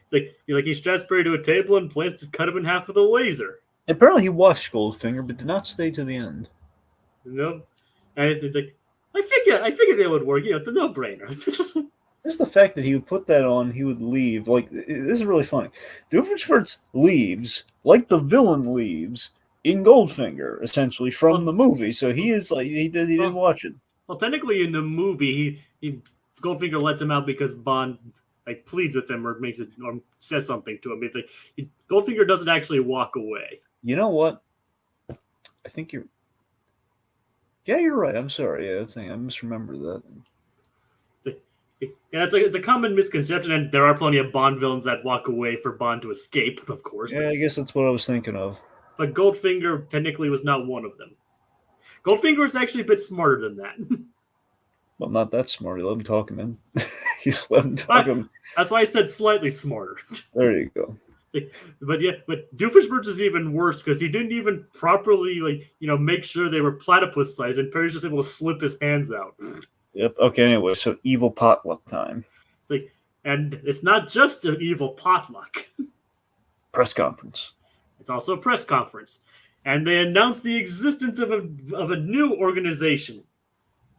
it's like he straps Perry to a table and plans to cut him in half with a laser. Apparently, he watched Goldfinger, but did not stay to the end. No, and it's like I figured it would work. It's a no-brainer. Just the fact that he would put that on, he would leave. Like, this is really funny. Doofenshmirtz leaves, like the villain leaves, in Goldfinger, essentially, from the movie. So he is like, he didn't watch it. Well, technically, in the movie, he Goldfinger lets him out because Bond like pleads with him or says something to him. Goldfinger doesn't actually walk away. You know what? I think you're right. I'm sorry. Yeah, I misremembered that. Yeah, it's a common misconception, and there are plenty of Bond villains that walk away for Bond to escape, of course. Yeah, I guess that's what I was thinking of. But Goldfinger technically was not one of them. Goldfinger is actually a bit smarter than that. Well, not that smart. Let him talk, man. Let him talk. That's why I said slightly smarter. There you go. But Doofenshmirtz is even worse because he didn't even properly make sure they were platypus size, and Perry's just able to slip his hands out. Yep. Okay. Anyway, so evil potluck time. It's like, and it's not just an evil potluck. Press conference. It's also a press conference, and they announce the existence of a new organization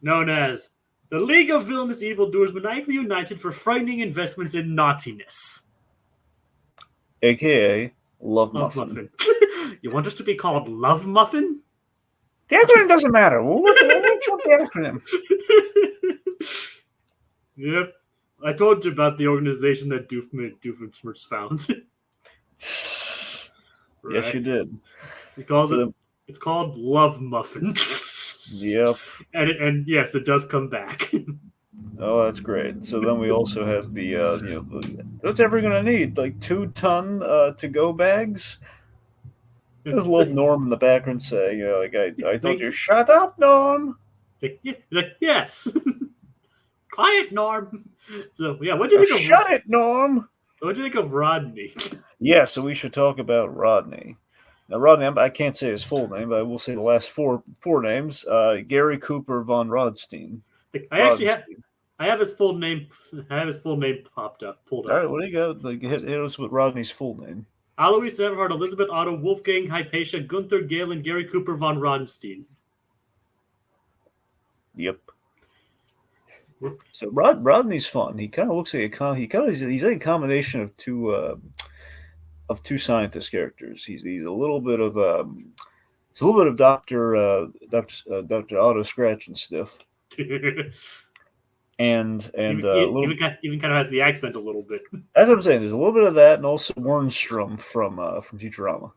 known as the League of Villainous Evildoers Maniacally United for Frightening Investments in Naughtiness, aka L.O.V.E.M.U.F.F.I.N. You want us to be called L.O.V.E.M.U.F.F.I.N? The acronym doesn't matter. What's the acronym? Yep. I told you about the organization that Doofenshmirtz found. Right. Yes, you did. It's called L.O.V.E.M.U.F.F.I.N. Yep. And yes, it does come back. Oh, that's great. So then we also have the what's everyone gonna need? Like 2-ton to-go bags? There's a little Norm in the background saying, I told you, shut up, Norm. Yes. Quiet, Norm. So yeah, what do you think of Shut it, Norm. What do you think of Rodney? Yeah, so we should talk about Rodney. Now, Rodney, I can't say his full name, but I will say the last four names. Gary Cooper von Rodstein. I actually have. I have his full name. I have his full name pulled All up. right, what do you got? Like, hit us with Rodney's full name. Alois Everhard, Elizabeth Otto, Wolfgang Hypatia, Gunther Galen, Gary Cooper von Rodenstein. Yep. So Rodney's fun. He kind of looks like he's like a combination of two scientist characters. He's a little bit of Doctor Otto Scratch and Stiff, and even kind of has the accent a little bit. That's what I'm saying. There's a little bit of that, and also Wernstrom from Futurama.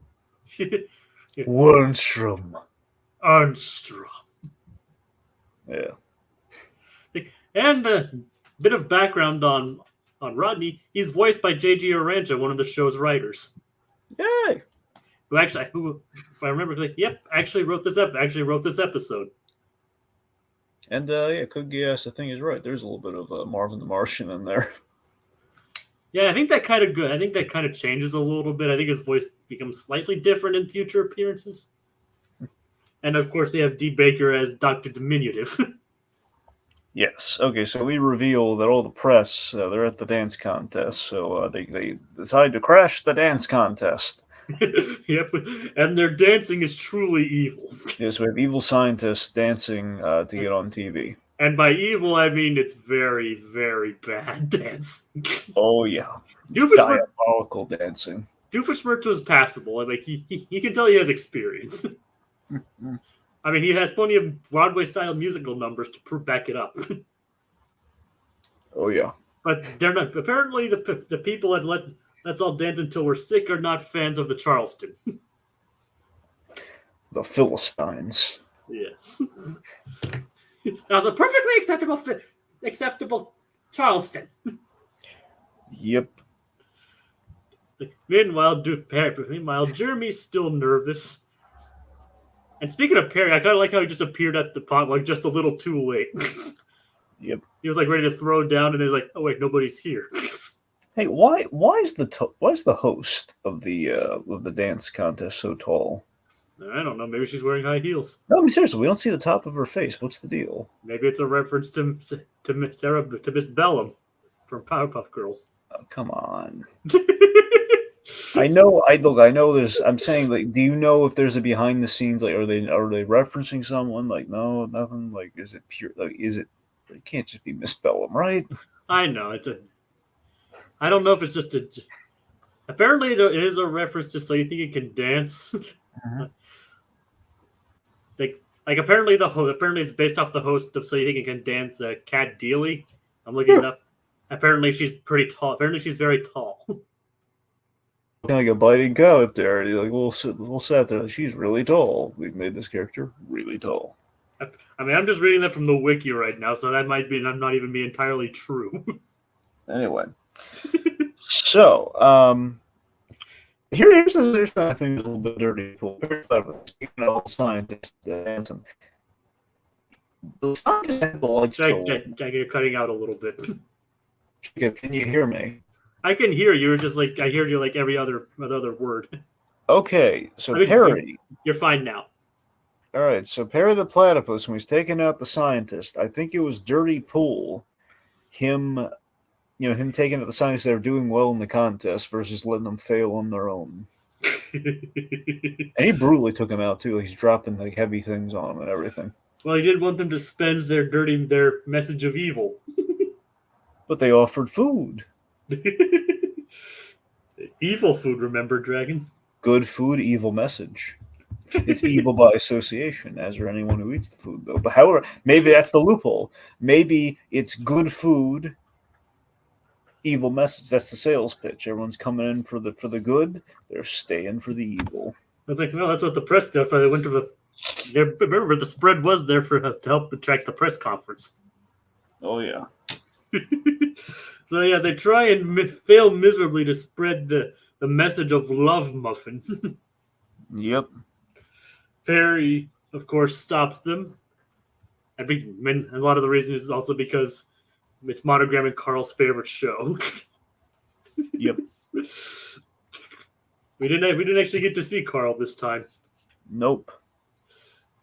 Wernstrom. Armstrong. Yeah. And a bit of background on Rodney. He's voiced by J.G. Aranja, one of the show's writers. Yay! Who, if I remember correctly, actually wrote this episode. And Cookie-Ass, I think is right. There's a little bit of Marvin the Martian in there. Yeah, I think that kind of good. I think that kind of changes a little bit. I think his voice becomes slightly different in future appearances. And of course, they have Dee Baker as Dr. Diminutive. Yes. Okay, so we reveal that all the press, they're at the dance contest. So they decide to crash the dance contest. Yep, and their dancing is truly evil. Yes, we have evil scientists dancing to get on TV. And by evil, I mean it's very, very bad dancing. Oh, yeah. Diabolical dancing. Doofenshmirtz was passable. Like you can tell he has experience. I mean, he has plenty of Broadway-style musical numbers to back it up. Oh, yeah. But they're not. Apparently, the people at Let's All Dance Until We're Sick are not fans of the Charleston. The Philistines. Yes. That was a perfectly acceptable Charleston. Yep. Meanwhile, Jeremy's still nervous. And speaking of Perry, I kind of like how he just appeared at the pot like just a little too late. Yep. He was like ready to throw down, and then like, oh wait, nobody's here. Hey, why is the host of the dance contest so tall? I don't know. Maybe she's wearing high heels. No, I mean seriously, we don't see the top of her face. What's the deal? Maybe it's a reference to Miss Bellum from Powerpuff Girls. Oh, come on. I know. I know. I'm saying, like, do you know if there's a behind the scenes? Like, are they referencing someone? Like, no, nothing. Like, is it pure? Like, is it? It can't just be Miss Bellum, right? I know I don't know if it's just a. Apparently, it is a reference to So You Think You Can Dance. Like apparently it's based off the host of So You Think You Can Dance, Kat Deely. I'm looking it up. Apparently, she's pretty tall. Apparently, she's very tall. Kind of like a biting cow up there. Like we'll sit there. She's really tall. We've made this character really tall. I mean, I'm just reading that from the wiki right now, so that might be not even be entirely true. Anyway, so here's I think a little bit dirty. Very clever. Speaking of scientists, Dancin. The scientists like Jack, you're cutting out a little bit. Can you hear me? I can hear you. Just like I hear you like every other word. Okay, so Perry, you're fine now. All right, so Perry the Platypus, when he's taking out the scientist, I think it was Dirty Pool, him taking out the scientists that are doing well in the contest versus letting them fail on their own. And he brutally took him out too. He's dropping like heavy things on him and everything. Well, he did want them to spend their message of evil. But they offered food. Evil food, remember, Dragon? Good food, evil message. It's evil by association, as are anyone who eats the food, though. But however, maybe that's the loophole. Maybe it's good food, evil message. That's the sales pitch. Everyone's coming in for the good. They're staying for the evil. I was like, no, that's what the press. That's why they went to the. Remember, the spread was there to help attract the press conference. Oh yeah. So yeah, they try and fail miserably to spread the message of Love Muffin. Yep. Perry, of course, stops them. I mean, a lot of the reason is also because it's monogramming Carl's favorite show. Yep. We didn't actually get to see Carl this time. Nope.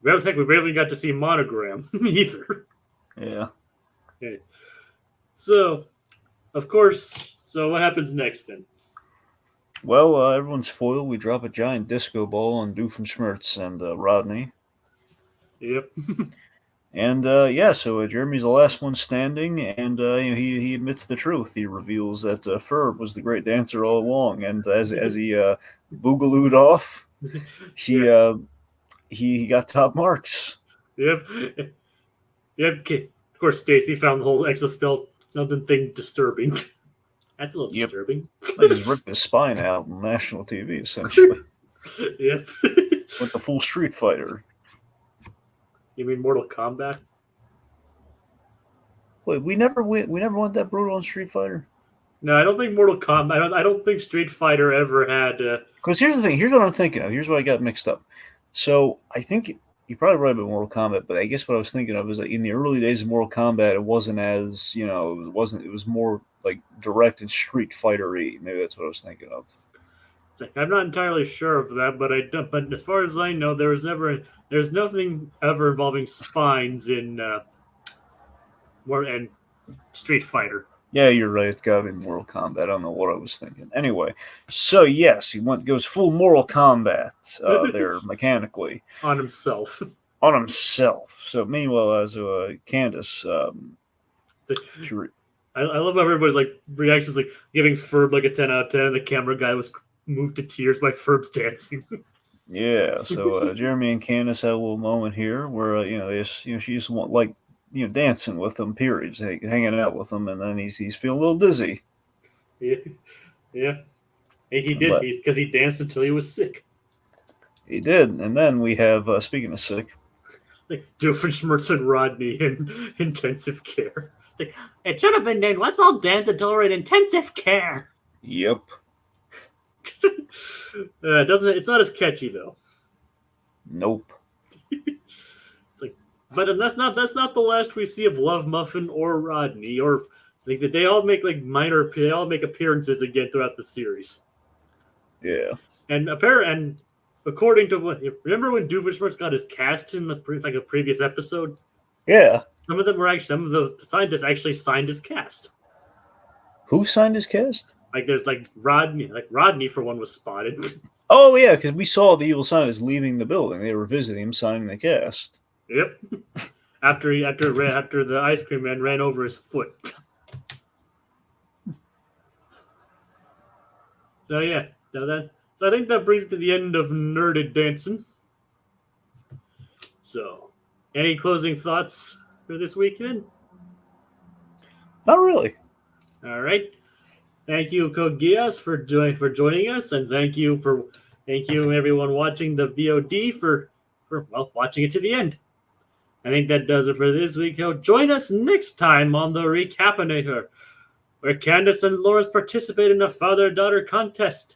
Heck, we barely got to see Monogram either. Yeah. Okay. So, of course. So what happens next then? Well, everyone's foiled. We drop a giant disco ball on Doofenshmirtz and Rodney. Yep. And yeah, so Jeremy's the last one standing, and he admits the truth. He reveals that Ferb was the great dancer all along, and as he boogalooed off, he Yeah. he got top marks. Yep. Yep. Okay. Of course, Stacy found the whole exoskeleton thing disturbing. That's a little Yep, disturbing. like he's ripped his spine out on national TV, essentially. Yep. With the full Street Fighter. You mean Mortal Kombat? Wait, we never went that brutal on Street Fighter. No, I don't think Mortal Kombat. I don't think Street Fighter ever had. Because here's the thing. Here's what I'm thinking of. Here's what I got mixed up. So I think you probably right about Mortal Kombat, but I guess what I was thinking of is that in the early days of Mortal Kombat, it wasn't as it was more like direct and Street Fighter-y. Maybe that's what I was thinking of. I'm not entirely sure of that, but I don't. But as far as I know, there's nothing ever involving spines in and Street Fighter. Yeah, you're right. It's got to be Mortal Kombat. I don't know what I was thinking. Anyway, so yes, he goes full Mortal Kombat there mechanically On himself. on himself. So meanwhile, as Candace, I love how everybody's like reactions, like giving Ferb like a 10 out of 10. And the camera guy was moved to tears by Ferb's dancing. yeah. So Jeremy and Candace had a little moment here where she just like dancing with them, periods, hanging out with them, and then he's feeling a little dizzy. Yeah, yeah. And he did, because he danced until he was sick. He did, and then we have speaking of sick, like Doofenshmirtz and Rodney in intensive care. Like, it should have been named "Let's All Dance Until We're in Intensive Care." Yep. It's not as catchy though. Nope. But that's not the last we see of L.O.V.E.M.U.F.F.I.N or Rodney, or like they all make they all make appearances again throughout the series. Yeah. And according to remember when Doofenshmirtz got his cast in a previous episode? Yeah. Some of the scientists actually signed his cast. Who signed his cast? Like there's Rodney for one was spotted. Oh yeah, because we saw the evil scientist leaving the building. They were visiting him, signing the cast. Yep. After the ice cream man ran over his foot. So yeah, so I think that brings to the end of Nerded Dancin'. So, any closing thoughts for this weekend? Not really. All right. Thank you, Kogias, for joining us, and thank you everyone watching the VOD for watching it to the end. I think that does it for this week. Join us next time on the Recap-inator, where Candace and Lawrence participate in a father-daughter contest.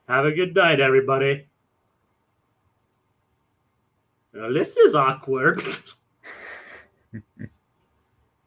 Have a good night, everybody. Now, this is awkward.